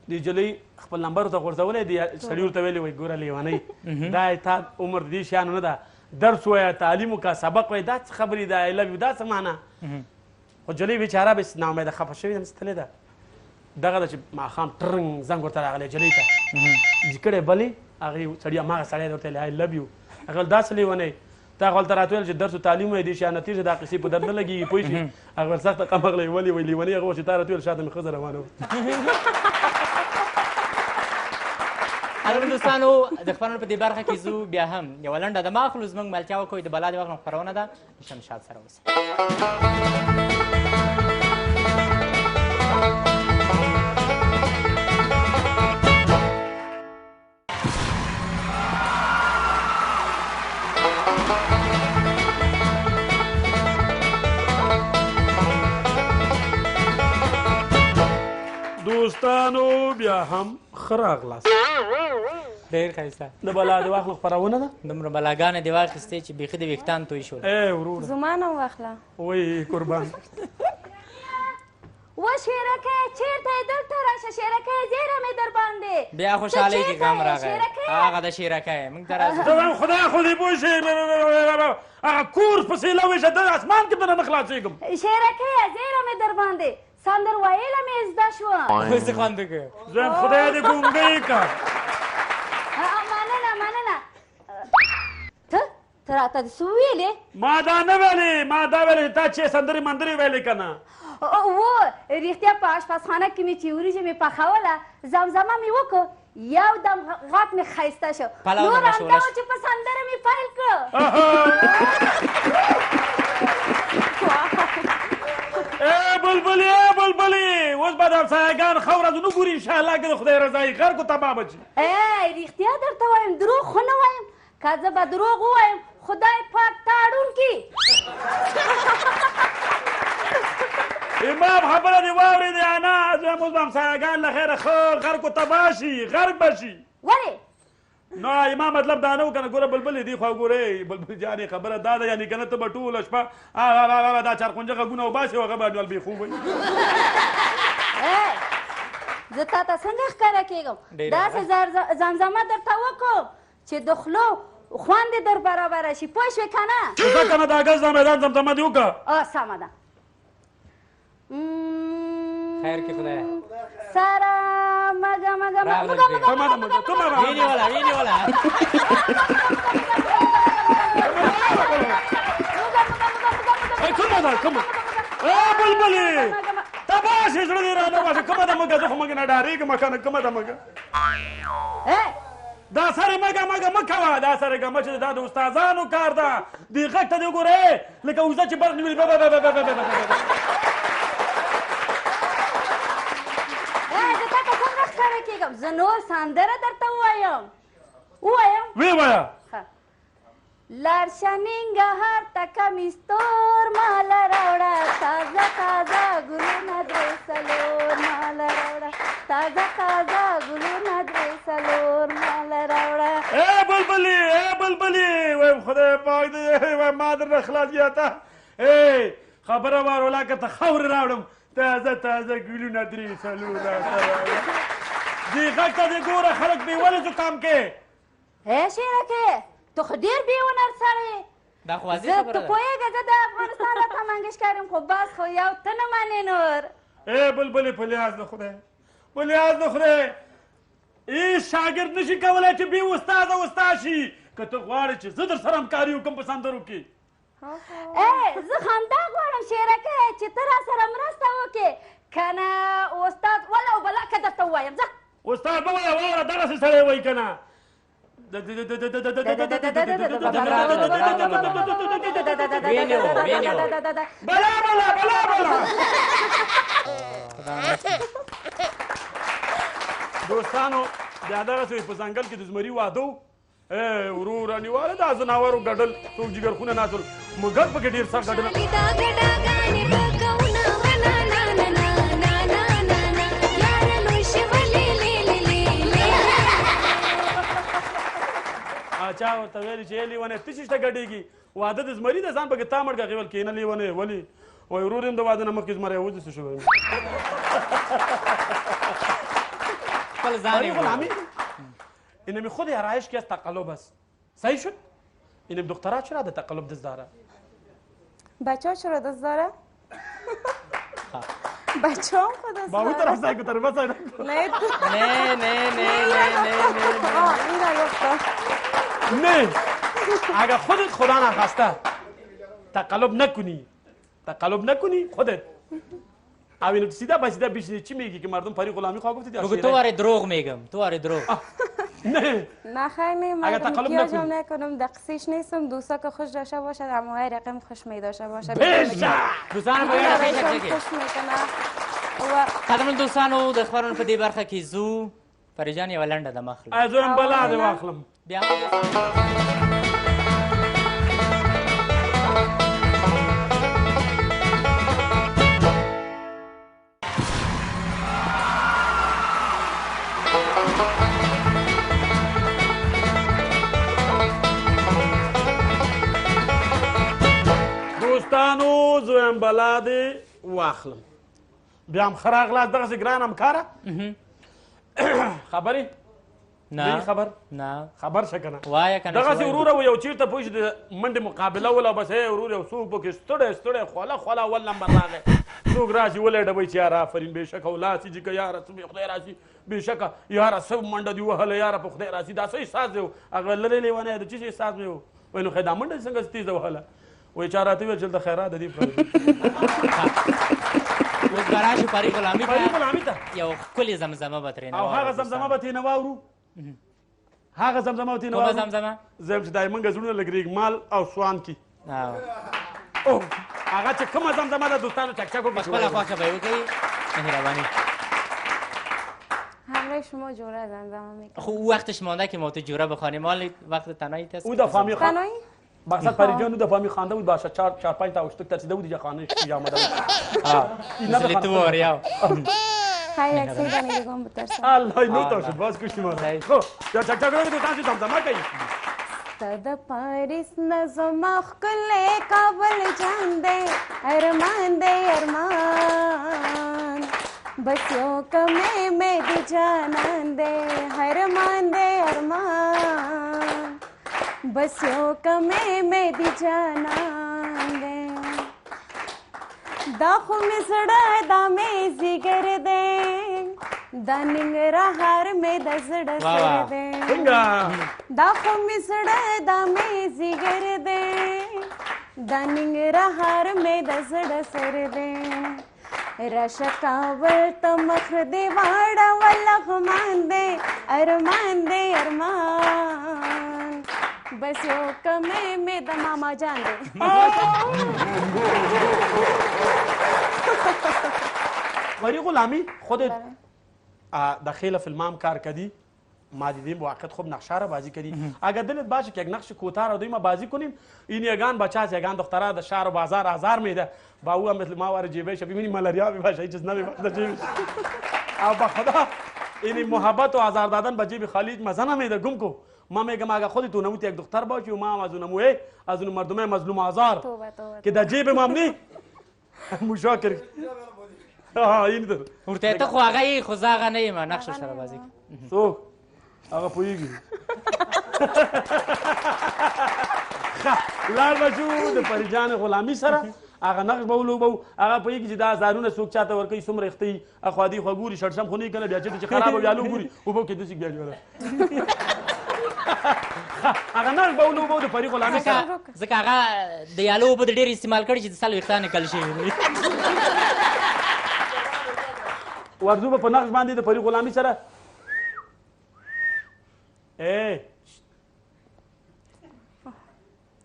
B: دې جلۍ خپل نمبر ورته غورځولی دې سړي ورته ویلي وایي ګوره لیونۍ دا تا عمر دې شیانو نه ده درس وایه تعلیم وکړه سبق وایه دا څه خبرې ده I love you دا څه معنا. خو جلۍ بیچاره بس ناامیده خفه شوې ده ستلې ده. دغه ده چې ماښام ټرنګ زنګ ورته راغلی جلۍ ته جیکړې بلې هغې سړي هماغه سړی ده ورته ویلې I love you. هغه داسې لیونی تا هغه ولته راته ویل چې درس و تعلیم وایي دې شیانه تېر شه دا قصې په درد نه لګېږي پوه شي. هغه ول سخته قمغله یې ولې وایي لیونۍ هغه چې تا راته ویل شاته مې ښځه روانه وه.
A: البته دوستانو د خپرونې په دې برخه کې زه بیا هم یوه لنډه دمه اخلو زموږ ملتیا وکړو د بلا د وخت خپرونه ده شمشاد سره اوسئ.
B: دوستانو بیا هم ښه راغلاست.
A: ډېر ښایسته
B: د بلا د واخلو خپرونه ده.
A: دومره بلاګانې دې واخیستې چې بیخي د ویښتان توی شول.
B: ورور
C: زما نه واخله
B: وایي قربان
E: و شیرکه چیرته دلته راشه شیرکه زیره مې در باندې
A: بیا خوشحالۍ کې غم راغی هغه د شیرکه موږ ته راځو.
B: ته خدای خو دې پوه شي هغه کورس پسې لویشه د اسمان کې به نه خلاصېږم.
E: شیرکه زیره مې در باندې سندر ویله مې زده شوه.
A: اوس دې خوند وکړه.
B: زم خدای دې ګونګۍ که.
E: مننه ته راته څه ویلې؟
B: ما دا نه ویلې ما دا ویلې تا چې سندرې مندرې ویلې که نه.
E: و رښتیا په اشپزخانه کې مې چې وریجې مې پخوله زمزمه مې وکړ یو دم غاټ مې ښایسته شو نور همدا و چې په سندره مې پیل کړه.
B: بلبلې اوس به د همسایهګان ښه ورځ ونه ګوري انشاءالله که د خدای رضایي خر کو تباه به شي.
E: رښتیا درته وایم دروغ خو نه وایم که زه به دروغ ووایم خدای پاک تاړون کي.
B: امام خبره دې واورېدې انا زم اوس به همسایهګان له خیره ښه غر کو تباه شي غرق به شي.
E: ولې؟
B: نو ما مطلب دا نه و که نه ګوره بلبلې دې خوا ګورې بلبل جانې خبره دا ده یعنې که نه ته به ټوله شپه دا چارقونجه غږونه وباسې او هغه به ډول بېخوب وي.
E: زه تا ته څنګه ښکاره کېږم داسې زمزمه درته وکړو چې د خولو خوند دې در برابره شي پوه شوې که نه؟
B: ځه که نه دا ګز دا میدان زمزمه دې وکړه.
E: سمه ده.
A: خیر کې خدایه
E: سره مګه
A: وینیوله
B: کومه بلبلې تباه شي زړه دې رانه باسي کومه ده مګه زه خو مګه نه ډارېږم که نه کومه ده مګه دا سره مګه مه کوه دا سره ګمه چې دا د استادانو کار ده دې غږ ته دې وګورې لکه اوزه چې برق نیولي
E: زه نور سندره درته ووایم
B: وی وایه
E: لار شه ننګرهار ته کمیستور ماله راوړه تازه تازه ګلونه درې څلور ماله راوړه تازه تازه ګلونه درې څلور ماله راوړه.
B: بلبلې وایم خدای پاک دې وایم ما درنه خلاص کړه ته خبره وارولا که ته خاورې راوړم تازه تازه ګلونه درې څلور دې غږ ته دې ګوره خلک بې ولې زکام کې
E: شیرکې ته خو ډېر بې هنر سړی
A: دا خو واضح
E: زه
A: خبره
E: ته
A: ده
E: پوهېږه زه د افغانستان راته منګشکر یم خو بس خو یو ته نه منې نور
B: ای بلبلې په لحاظ د خدای په لحاظ د خدای هېڅ شاګرد نشي کولی چې بې استاده استاد شي که ته غواړې چې زه در سره همکاري وکړم په سندرو کې
E: زه همدا غواړم شیرکې چې ته را سره مرسته وکړې که نه استاد وله او بلا که درته ووایم ځه
B: استاد به وایه واوره دغسې سړی وایي که نه بلا بلا بلا بلا دوستانو بیا دغسې په ځنګل کې د زمري واده و ورو رانیواله دا ځناورو ګډل څوک جګرخونه ناست ول مګر پکې ډېر سخت ګډل چا ورته ویلي چې لیونی ته چې شته ګډېږي واده د زمري د ځان پکې تا مړ کړه ویل کېنه لیونی ولې وایي ورور یم د واده نه مخکې زمری ودسې شوی
A: خپل ځان یې
B: غلامی اینم خود آرایش که از تقلب است صحیح شد اینم دخترها چرا در تقلب دست داره
C: بچه ها چرا دست داره؟ بچه هم خود دست
B: با اون
C: داره
B: طرف سعی کن طرف سعی کن
A: نه نه نه نه
C: این گفتم
B: نه اگر خودت خدا نخواسته تقلب نکنی خودت او اینو سیده به سیده بیشتر چی میگی که مردم پری غلامی خواه گفتید یا
A: تو آره دروغ میگم تو آره دروغ
B: نه
C: نه خیلی نه من مکیاج هم نکنم دقیقش نیستم دوستا که خوش داشته باشد اما های رقم خوش می داشته باشد
A: دوستان باید
C: خوش میکنه
A: قدرمن دوستانو د خبرونو په دې برخه کې زو فریجان یوه لنډه دمه اخلم
B: زه هم بلا دې واخلم
A: بیا
B: دوستانو زه هم بلا دې واخلم بیا هم ښه راغلاست دغسې ګران همکاره خبرې
A: نه
B: خبر
A: نه
B: خبر شه که نه
A: وایه که نه
B: دغسې وروره و یو چېرته پوه شي د منډې مقابله وله بس ورور یو څوک پکې ستړی خوله اول نمبر راغی څوک راشي ولې ډبی چې یاره آفرین بېشکه ولاسي چې که یاره څه خدای راشي بېشکه یاره څه منډه دې وهله یاره په خدای راسي دا څه احساس دی هغه لرې لیونی د څه شي احساس مې و وایي نو خیر دا منډه دې څنګه تیزه وهله وایي چا راته ویل چې دلته خیرات د دې
A: اوس به راشو پري غلامي
B: ته
A: یو ښکلې زمزمه به ترېنه
B: او هغه زمزمه به ترېنه واورو هغه زمزمه به ترېنه واورو
A: کومه زمزمه
B: زه یم چې دا موږ زړونه لږ ریګمال او سوان کې هغه چې کومه زمزمه ده دوستانو چکچک وکړي
A: خپله خوښه به یې وکړي مهرباني
C: همراه شما جوره زمزمه میکنم
A: خب وقتش مانده که ما تو جوره بخوانیم مال وقت تنهایی هست
B: او دفامی خانه مقصد پریجان دو دفامی خوانده بود باشه 4-5 تا اشتک ترسیده بود اینجا خانه پیش آمده بود
A: مثل تو آریا
C: خیلی یک سیده نیرگم بترسم
B: الله نو تا شد باز کشتی ما خب یا چک چک رو دوستان چی زمزمه کنی
C: صد پاریس نظم اخکل کابل جان دے ارمان بس یوں کمے میں دی جانان دے ارمان بس یوں کمے میں دی جانان دے دا خو می زړه دا می زیګر دے دا ننګرا هار می د زړه سر دے دا خو می زړه دا می زیګر دے دا ننګرا هار می د زړه سر دے رشکاول تمخ دی واړه ولغمان دے ارمان بس یو کمې مې د ماما جان دی
B: وری غلامی خودت داخل فیلمام کار کردی ما دیدیم واقعا خوب نقشه را بازی کردی اگر دلت باشه که یک نقش کوتاه را دویم بازی کنیم این یگان بچه است یگان دختره در شهر و بازار آزار میده با او هم مثل ما وارد جیبش ببینی ملاریا باشه هیچ چیز نمیباشه جیبش او با خدا این محبت و آزار دادن به جیب خالی مزه نمیده گم کو ما میگم اگه خودت تو نموت یک دختر باشی و ما هم از اونموی از اون مردم مظلوم آزار که در جیب ما نی مشاکر
A: ورته ته خو هغه یې خو زه هغه نه یم نقشه سره بازي
B: څوک هغه پوهېږي لاړ به شو د پریجان غلامي سره هغه نقش به ولوبو هغه پوهېږي چې دا زارونه څوک چاته ورکوي څومره یخته وي اخوا دې خوا ګوري شړشم خو نه وي که نه بیا چېرته چې خرابه وي الو ګوري اوبو کې داسې بیا جوړه هغه نقش به ولوبو د پري غلامي سره
A: ځکه هغه د یالو اوبه د ډېر استعمال کړي چې د سل ویښتان یې کل شوي دي
B: ورځو به په نقش باندې د پري غلامي سره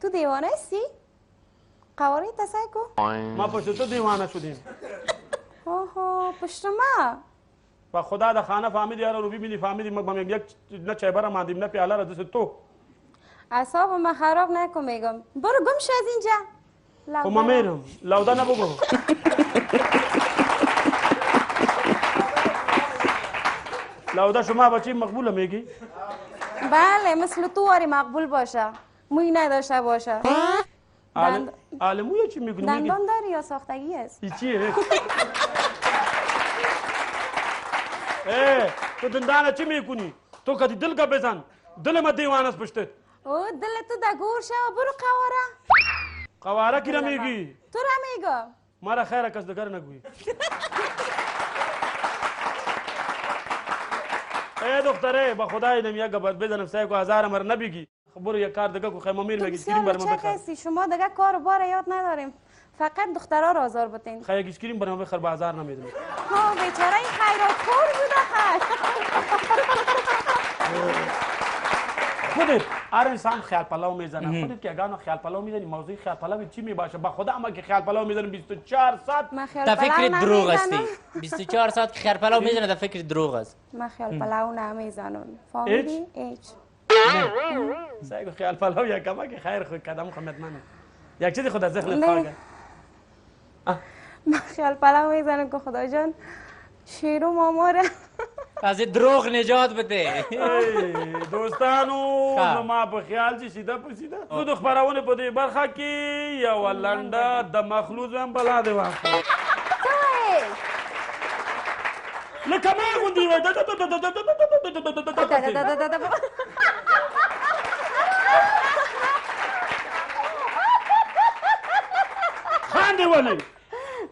C: تو دیوانه هستی؟ قواره تسای کو؟
B: ما پشت تو دیوانه شدیم
C: اوه پشت ما
B: و خدا د خانه فهمیدی یارو رو ببینی فهمیدی ما یک نه چای برا ماندیم نه پیاله را دست تو
C: اعصاب ما خراب نکن میگم برو گم شو از اینجا
B: خب ما میرم لودا نبگو لودا شما بچه مقبوله میگی؟
C: بله مثل تو واری مقبول باشه موی نداشته باشه
B: عالمویه چی میگونی؟
C: دندان داری یا ساختگی است؟
B: ای چیه؟ تو دندانه چی میکنی؟ تو کدی دل کا بزن دل ما دیوان است پشتت
C: او دل تو دگور شو برو قواره
B: قواره کی را میگی؟
C: تو را میگم
B: مارا خیره کس دگر نگوی ای دختره با خدای نمی یک گبت بزنم سعی کو هزار مر نبیگی برو یک کار دیگه کو خیمه میر میگی اسکرین برام بخر
C: شما دیگه کار بار یاد نداریم فقط دخترها را آزار بتین
B: خیلی اسکرین برام بخر بازار نمیدم
C: ها بیچاره این خیراتخور بوده
B: خودت هر انسان خیال پلاو میزنه خودت که اگه خیال پلاو میزنی موضوع خیال پلاو چی میباشه با خدا اما که خیال پلاو میزنم 24 ساعت
A: تا فکر دروغ استی 24 ساعت که خیال پلاو میزنه تا فکر دروغ است
C: من خیال پلاو نمیزنم فهمیدی هیچ
B: سعی خیال پلاو یا کما که خیر خود قدم خدمت من یک چیزی خود از ذهنت خارج
C: من خیال پلاو میزنم که خدا جان شیرو ماموره
A: از دروغ نجات بده
B: دوستانو ما په خیال چې سیده په سیده نو د خبرونه په دې برخه کې یو لنډه د مخلوط هم بلا دی واخله لکه ما غوندې وای خاندې ولې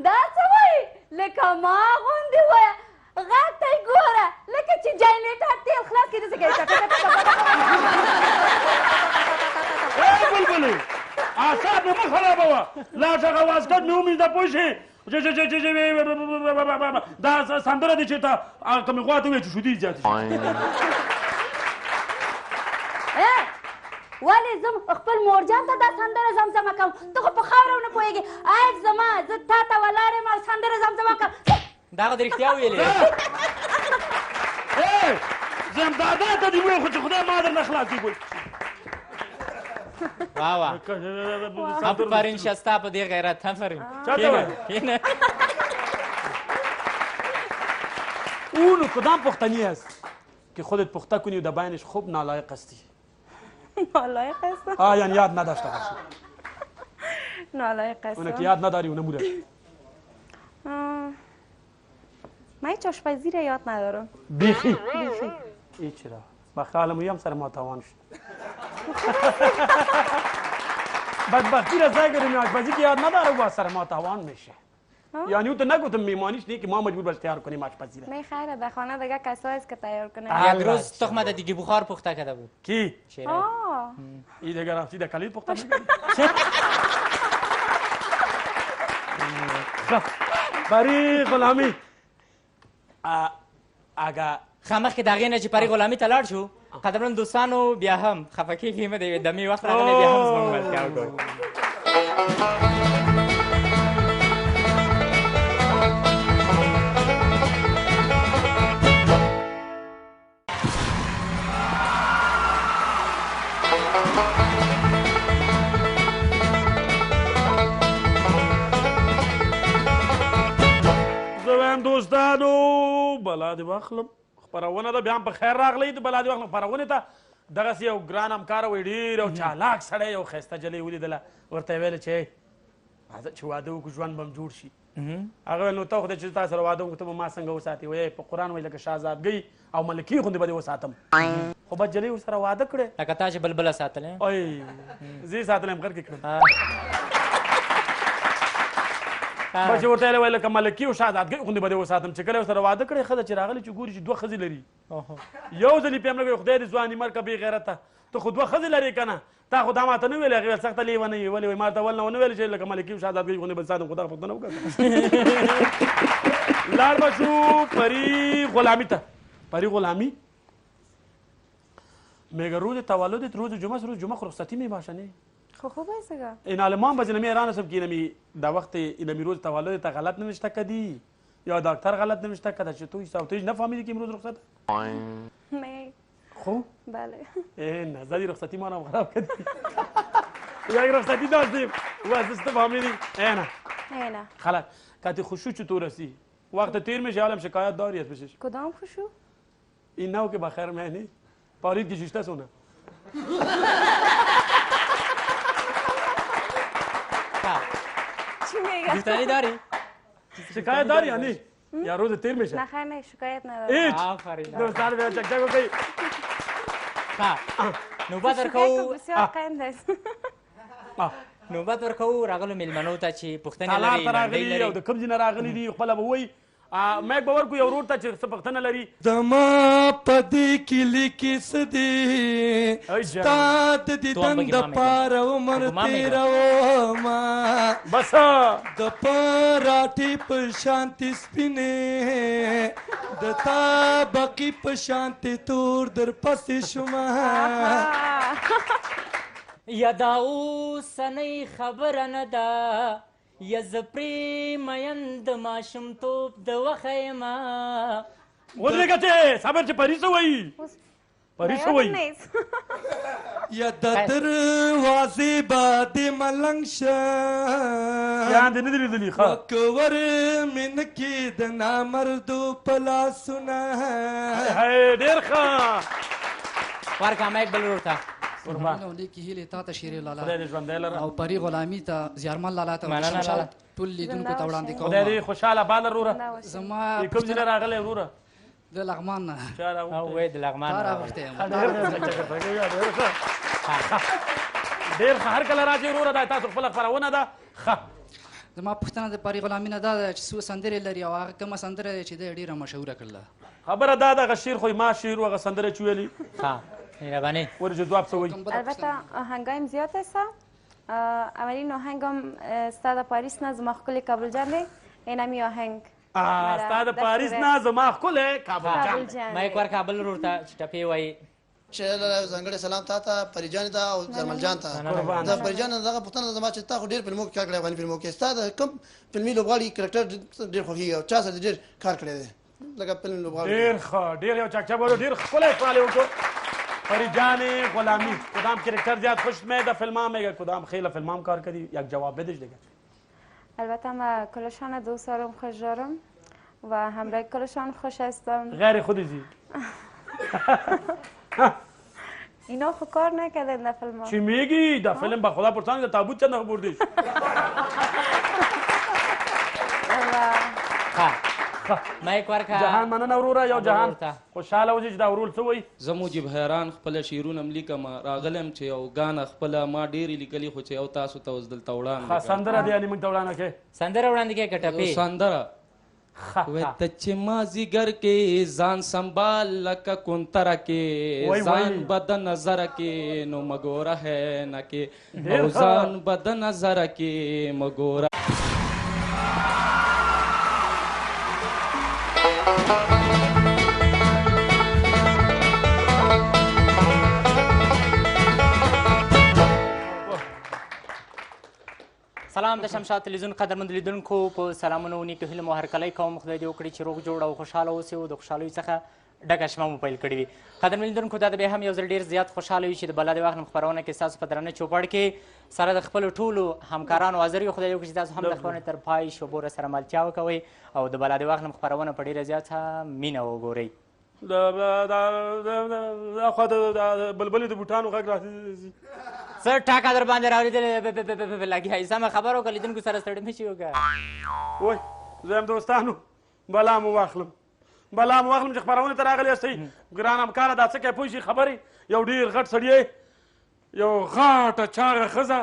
E: دا څه وایي لکه ما غوندې وایه غږ ته یې ګوره لکه چې جنریټر تیل خلاص کړي داسې کوي
B: بلبلې اعصاب مې مه خرابوه لا څه اواز کټ مې ومېږده پوه شې دا سندره دي چې ته که مې غوا ته ووایې چې شودې زیاتې شي
E: ولې زه خپل مورجان ته دا سندره زمزمه کوم ته خو په خاوره ونه پوهېږې عیب زما زه تا ته ولاړ یم او سندره زمزمه کوم
A: دا خو د رښتیا ویلې
B: زمدادا ته دې ووایې خو چې خدای ما درنه خلاص کړي
A: واه واه آفرین شستا په دې غیرت آفرین کینه
B: اونو کدام پختنی است که خودت پخته کنی و در بینش خوب نالایق هستی
C: نالایق هستم
B: یعنی یاد نداشته باشی
C: نالایق هستم
B: اونه که یاد نداری اونه موده
C: من هیچ آشپزی را یاد ندارم
B: بیخی ای چرا با خیال مویم سر ما تاوان شد بدبختی را زای گریم آشپزی که یاد نداره با سر ما تاوان میشه یعنی او تو نگفتم میمانیش نیست که ما مجبور باش تیار کنیم آشپزی را
C: می خیره در خانه دیگه کسایی است که تیار کنه
A: یک روز تخمه دیگه بخار پخته کرده بود
B: کی؟ ای دیگه رفتی در کلید پخته میکنی پری غلامی اگه
A: خامخ که دغې نه چې پري غلامي ته لاړ شو قدرمن دوستانو بیا هم خفه کېږي مه د دمې وخت راغلی بیا هم زموږ ملتیا وکړو
B: دوستانو بلا دې واخلم خپرونه ده بیا هم په خیر راغلی د بلا دې واخلم خپرونې ته دغسې یو ګران همکاره وی ډېر یو چالاک سړی یو ښایسته جلۍ ولیدله ورته یې ویله چې راځه چې واده وکړو ژوند به م جوړ شي هغه ویل نو ته خدای چې تا سره واده وکړو ته به ما څنګه وساتې وایي په قرآن وایي لکه شهزادګۍ او ملکې غوندې به دې وساتم خو بجلۍ ورسره واده کړې
A: لکه تا چې بلبله ساتلی
B: ای زه یې ساتلی یم غر کې کړم بس چې ورته ویل لکه ملکې او شهزادګۍ غوندې به دې وساتم چې کله ورسره واده کړې ښځه چې راغلې چې ګوري چې دوه ښځې لري یو ځل یې پې هم لګوي خدای دې ځواني مرګه بې غیرته ته خو دوه ښځې لرې که نه تا خو دا ماته نه ویلې هغې ویل سخته لیونۍ یې ولې وایي ما ته ول نه ونه ویلې چې لکه ملکې او شهزادګۍ غوندې به ساتم خو دغه پوښتنه وکړه لاړ به شو پری غلامي ته پری غلامی میگه روز تولدت روز جمعه روز جمعه رخصتی می باشه نه
C: خب خوب است گا
B: این علمان باز نمی ایران سب کی نمی دا وقت اینمی روز تولدت غلط نوشته کدی یا دکتر غلط نوشته کده چه تو صوتیش نفهمیدی که امروز رخصت
C: نه
B: خب
C: بله
B: نه زدی رخصتی ما رو خراب کردی یک رخصتی داشتیم واسه فهمیدی نه خلاص کاتی خوشو چطور هستی وقت تیر میشه عالم شکایت داری است بشش
C: کدام خوشو
B: این نو که بخیر مهنی پارید کی ششته سونه
C: چی میگه
A: دوستانی داری
B: شکایت داری یا نه یا روز تیر میشه
C: نه خیر نه شکایت ندارم
B: هیچ
A: آفرین
B: دوستان بیا چک چک وکړئ
A: نوبت ورکوو
C: بسیار قند است
A: نوبت ورکوو راغلو میلمنو ته چې پوښتنې
B: تالار
A: لري
B: ته راغلي او د کوم ځای نه راغلي دي خپله به وایي میک به ورکړو یو ورور ته چې څه پوښتنه لري
F: زما په دې کلي کې څه دي ستا د دیدن دپاره عمر تېرومه
B: بس
F: د پراټې په شانتې سپینې د تا بقي په شانتې تور در پسې شومه
A: یا دا اوسنۍ خبره نه ده یا زه پرې مین د ماشومتوب د وخه یمه
B: ودرېږه چې صبر چې پري څه وایي پري څه وایي
F: یا د دروازې به د ملنګ شه
B: یان دې نه دي لیدلي ښه
F: کور مې نه کې د نامردو په لاسونه
B: ډېر ښه
A: ورکړه میک بل ورور ته
G: لیکي هیلې تا ته شیرې
B: خدای
G: لالا
B: دې ژوندی لره
G: او پری غلامي ته زیارمن لالا ته
A: مننه لالا.
G: ټول لیدونکو ته وړاندې
B: خدای
G: کوم
B: دې خوشحاله باله وروره
G: زما
B: کوم ځای نه راغلی وروره
G: د لغمان نه
B: چا راوښتی
A: او وای د لغمان
G: تا
A: راغلی.
G: راوښتی یم
B: ډېر ښه هر کله راځي وروره دا تاسو خپله خپرونه ده ښه
G: زما پوښتنه د پری غلامي نه دا ده چې څو سندرې لري او هغه کومه سندره چې دی ډېره مشهوره کړله
B: خبره دا ده هغه شعر خو ما شعر و هغه سندره چې ویلي
A: مهرباني
B: ورې چې ځواب څه وایي
C: البته آهنگایم زیاد است اولین آهنگم ستا د پاریس نه زما ښکلې کابل جان دی اینمی آهنگ
B: ستا د پاریس نه زما ښکلی کابل جان
A: میک ورکړه بل ورور ته چې ټپې وایي
H: چې ځانګړی سلام تا ته پریجانې ته او زرمل جان ته د پریجان دغه پوښتنه زما چې تا خو ډېر فلمو کې کار کړی افغاني فلمو کې ستا د کوم فلمي لوبغاړي کرکټر ډېر خوښېږي او چا سره ډېر کار کړی دی لکه فلم لوبغاړي
B: ډېر ښه ډېر یو چکچک بولو ډېر ښکلی سوال یې وکړو پریجان غلامی کدام کرکتر زیاد خوش میاد فیلمام میگه کدام خیلی فیلمام کار کردی یک جواب بدش دیگه
C: البته من کلشان دوست دارم خوش دارم و همراه کلشان خوش هستم
B: غیر خودی
C: اینا خو کار نکردن در فیلم ها
B: چی میگی؟ در فیلم با خدا پرسان در تابوت چند نخ بردیش
A: مایک ورکړه
B: جهان مننه وروره یو جهان خوشحاله اوسې چې دا ورور څه وایي
I: زه موجب حیران خپله شعرونه م لیکم راغلی م چې یو ګانه خپله ما ډېرې لیکلي خو چې یو تاسو ته اوس دلته وړاندې
B: سندره دی یعنې موږ ته وړاندې کړې
A: سندره وړاندې کړې که ټپې
I: سندره وای ته چې مازدیګر کې ځان سنبال لکه کونتره کې ځان به د نظره کې نو مګوره هینه کې او ځان به د نظره کې مګوره
A: سلام د شمشاد تلویزیون قدرمند لیدونکو په سلامونه و نیکو هیلو مو هرکلی کوم خدای دې وکړي چې روغ جوړ او خوشحاله اوسئ او د خوشحالیو څخه ډکه شمه مو پیل کړې وي قدرمن لیدونکو دا د بیا هم یو ځل ډېر زیات خوشحاله وي چې د بلا د واخلم خپرونه کې ستاسو په درانه چوپړ کې سره د خپلو ټولو همکارانو حاضر یو خدای دې وکړي چې تاسو هم د خپرونې تر پای شوبوره سره ملتیا وکوئ او د بلا د واخلم خپرونه په ډېره زیاته مینه وګورئ
B: دا خوا د بلبلې د بوټانو غږ راځي
A: څه ټاکه در باندې راورېدلې لګیا سمه خبره وکړه لیدونکو سره ستړي مه شي وکړه
B: وای زه یم دوستانو بلا مو واخلم چې خپرونې ته راغلي یاستئ ګران همکاره دا څه کوې پوه شي خبرې یو ډېر غټ سړی یو غاټه چاغه ښځه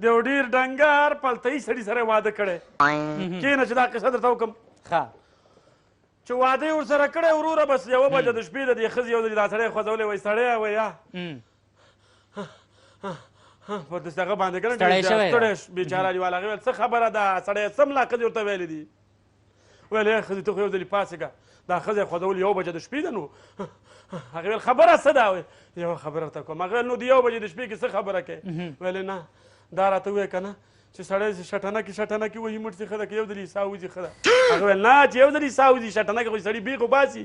B: د یو ډېر ډنګر پلتهي سړي سره واده کړی کښېنه چې دا قصه درته وکړم چې واده یې ورسره کړی وروره بس 1 بجه د شپې د دې ښځې یو ځلي دا سړی خوځولی وایي سړی وایي یا په داسې هغه باندې که نه ستړی بېچاره لیوال هغې ویل څه خبره ده سړی سملا ښځې ورته ویلې دي ویل ای ښځې ته خو یو ځلي پاڅېږه دا ښځه یې خوځول 1 بجه د شپې ده نو هغې ویل خبره څه ده یوه خبره ورته کوم هغه ویل نو د 1 بجې د شپې کې څه خبره کوې ویلې نه دا راته ووایه که نه چې سړی شټنکې وهي موټ چې ښه ده که یو ځلي ساه وځي ښه ده هغه ویل نه چې یو ځلي ساه وځي شټنکې خو سړي بیخ وباسي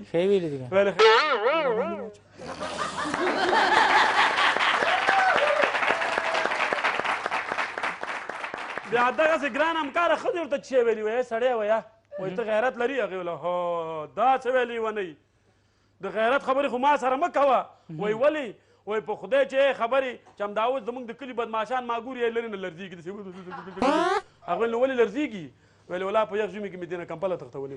B: بیا دغسې ګران همکاره ښځې ورته چې ویلي وایي سړی وایه وایي ته غیرت لري هغې ویله هو دا څه ویلې ونی د غیرت خبرې خو ما سره مه کوه وایي ولې وایي په خدای چې خبرې چې همدا اوس زموږ د کلي بدماشان ما ګوري یې لرې نه لرزېږي داسې هغه ویل نو ولې لرزېږي ویل ولا په یخ ژمي کې مې دې نه کمپله تختولې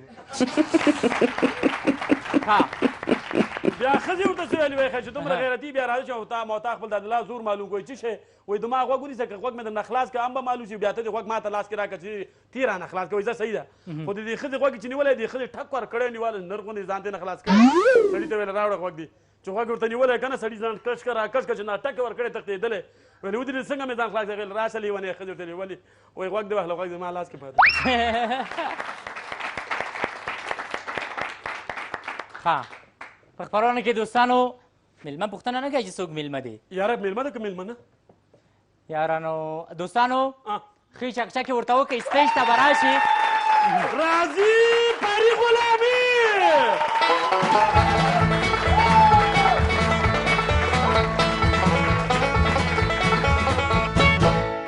B: بیا ښځې ورته څه ویلې وایي ښه چې دومره غیرتي بیا راځه چې موتا خپل د الله زور معلوم کوي څه شی وایي دما غوږ ونیسه که غوږ مې درنه خلاص کړه هم به معلوم شي بیا ته دې غوږ ما ته لاس کې راکړه چې تی رانه خلاص کوي زه صحیح ده خو د دې ښځې غوږ چې نیولی دې ښځې ټک ور کړی نیواله نرغونې ځان دې نه خلاص کړی سړي ته ویله راوړه غوږ دې چې غوږ ورته نیولی که نه سړي ځان کش کړه راکش کړه چې ناټک ور کړی تښتېدلی ویلې ودرېد څنګه مې ځان خلاص کړی راشه لیونی ښځې ورته ولې وایي غوږ دې واخله غوږ دې ما لاس کې پاتې
A: په خپرونه کې دوستانو میلمه پوښتنه نه کوي چې څوک میلمه دی
B: یاره میلمه ده که میلمه نه
A: یارانو دوستانو ښې چکچکې ورته وکړئ سټیج ته به راشي
B: راځي پري غلامي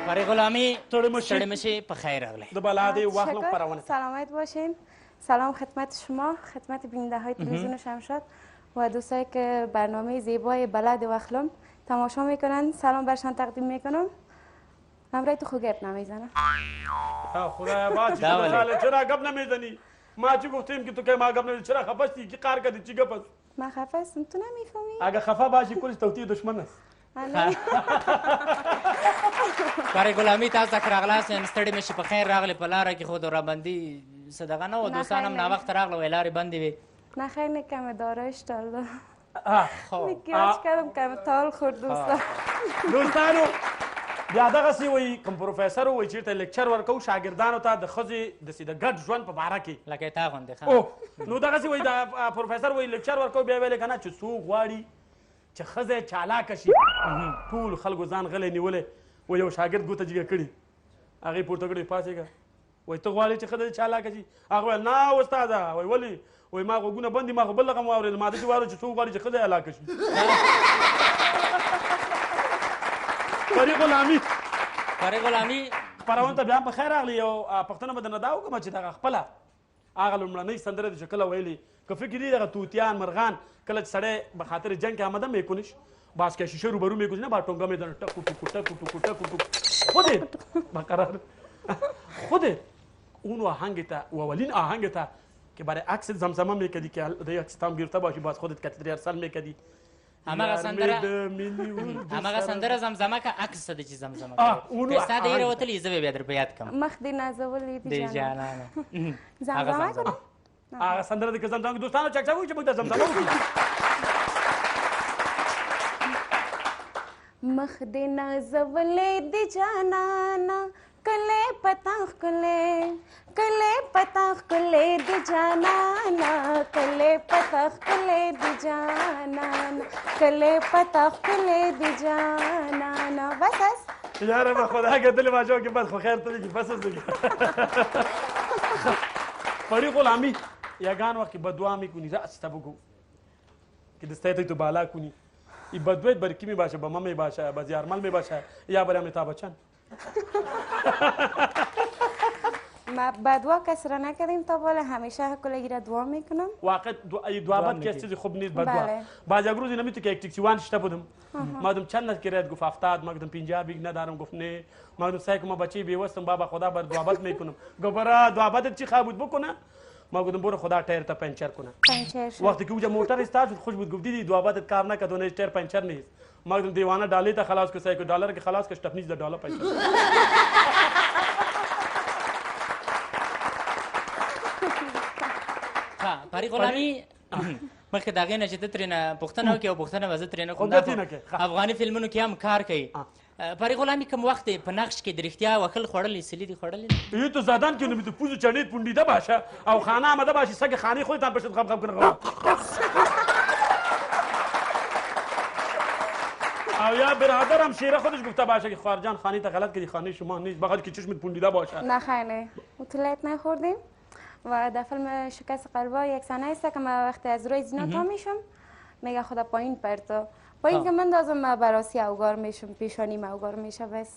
A: پري غلامي ستړې مشي په خیر راغلی
B: د بلا دې واخلم خپرونه
C: سلامت باشین سلام خدمت شما خدمت بیننده های تلویزیون شمشاد و دوستایی که برنامه زیبای بلد وخلم تماشا میکنن سلام برشان تقدیم میکنم نمره تو خوب گپ نمیزنه
B: خدایا باچی چرا گپ نمیزنی ما چی گفتیم که تو که ما گپ نمیزنی چرا خفشتی کی قار کردی چی گپ است
C: من خفه هستم تو نمیفهمی
B: اگه خفه باشی کلش توتی دشمن است
A: پري غلامي تاسو ته راغلاست یم ستړي مشي په خیر راغلی په لاره کې خو د رابندي صدقه نه و دوستان هم ناوخته راغله وی لارې بندې وې
C: نه خیر نه کم دارایش دالده میکیاج کردم کم تال خورد
B: دوستانو بیا دغسې وایي کوم پروفیسر وایي چېرته لیکچر ورکوو شاګردانو ته د ښځې داسې د ګډ ژوند په باره کې
A: لکه تا غوندې
B: نو دغسې وایي د پروفیسر وایي لیکچر ورکوو بیا ویلې که نه چې څوک غواړي چې ښځه چالاکه شي ټول خلکو ځان غلی نیولی و یو شاګرد ګوته جګه کړي هغې پورته کړي پاڅېږه وایي ته غواړې چې ښځه دې چالاکه شي هغه ویل نه استاده وایي ولې وایي ما غوږونه بند دي ما خو بل رقم واورېدل ما داسې واورېد چې څوک غواړي چې ښځه یې هلاکه شي
A: پري غلامي
B: خپرونې ته بیا په خیر راغلی یو پوښتنه به درنه دا وکړم چې دغه خپله هغه لومړنۍ سندره چې کله ویلې که فکر دي دغه توتیان مرغان کله چې سړی به خاطر جنگ که آمده میکنش باز که شیشه روبرو میکنش نه با ټونگا میزنه ټکو ټکو ټکو ټکو ټکو ټکو خودت بقرار خودت اون آهنگت و اولین آهنگت که برای عکس زمزمه میکردی که دیگه عکس تام گرفته باشی باز خودت کتلری ارسال میکردی
A: همغه سندره زمزمه که عکس ده چې زمزمه کوي پستا د یې راوتلې زه به بیا در په یاد کړم
C: مخ دې نازولې
A: دی جانانه
C: زمزمه کنم
B: هغه سندره دې که زمزمه دوستانو چک چک وایي چې موږ ته زمزمه وکړو
C: مخ دې نازولې دی جانانه کله پتاخ کله پتاخ کله دی جانانا کله پتاخ کله دی جانانا کله پتاخ کله دی جانانا بس
B: یاره به خدا گدل ما جو که بس خو خیر ته کی بس دیگه پری غلامی یگان وقت بدوا میکنی راست بگو که دسته تو بالا کنی ای بدویت بر کی می باشه با ما می باشه با زیارمل می باشه یا برای امیتاب بچن
C: ما بدوا کسی را نکردیم تا بالا همیشه کلگی را دعا میکنم
B: واقع دعابت که چیزی خوب نیست بدوا
C: بله.
B: بعض یک روز نمیتونی که یک تکسیوان شته بودم ما گفتم چند نکرد گفت 70 ما گفتم 50 بیگ ندارم گفت نه ما گفتم سعی کنم بچه بیوستم بابا خدا بر دعابت میکنم گفت برا دعابت چی خواه بود بکنه ما گفتم برو خدا ټایر ته پنچر کنه
C: پنچر شد
B: وقتی که اونجا موتر استارت شد خوش بود گفت دیدی دعابت کار نکرد اون ټایر پنچر نیست ما گفتم دیوانه ډالۍ ته خلاص کو سعی کو ډالر کې خلاص کړ ټپنیز د ډالر پیسې
A: ها پری غلامي مخکې د هغې نه چې ته ترېنه پوښتنه وکړې او پوښتنه به زه ترېنه کوم
B: خو داسې نه کوې.
A: افغاني فلمونو کې هم کار کوي پری غلامي کوم وخت په نقش کې د رښتیا وکل خوړلې سلی دي خوړلې
B: یه تو زدن که نمیده پوزو چنید پوندیده باشه او خانه آمده باشی سگ خانه خودت هم بشت خب کنه او یا برادرم شیره خودش گفته باشه که خارجان خانه تا غلط کردی خانه شما نیست بخاطر که چشمت پوندیده باشه
C: نه خیر نه اطلاعات نخوردیم و در فیلم شکست قلبا یک صحنه است که من وقتی از روی زینا تا میشم میگه خدا پایین پرتو پایین که من دازم براسی اوگار میشم پیشانی اوگار میشه بس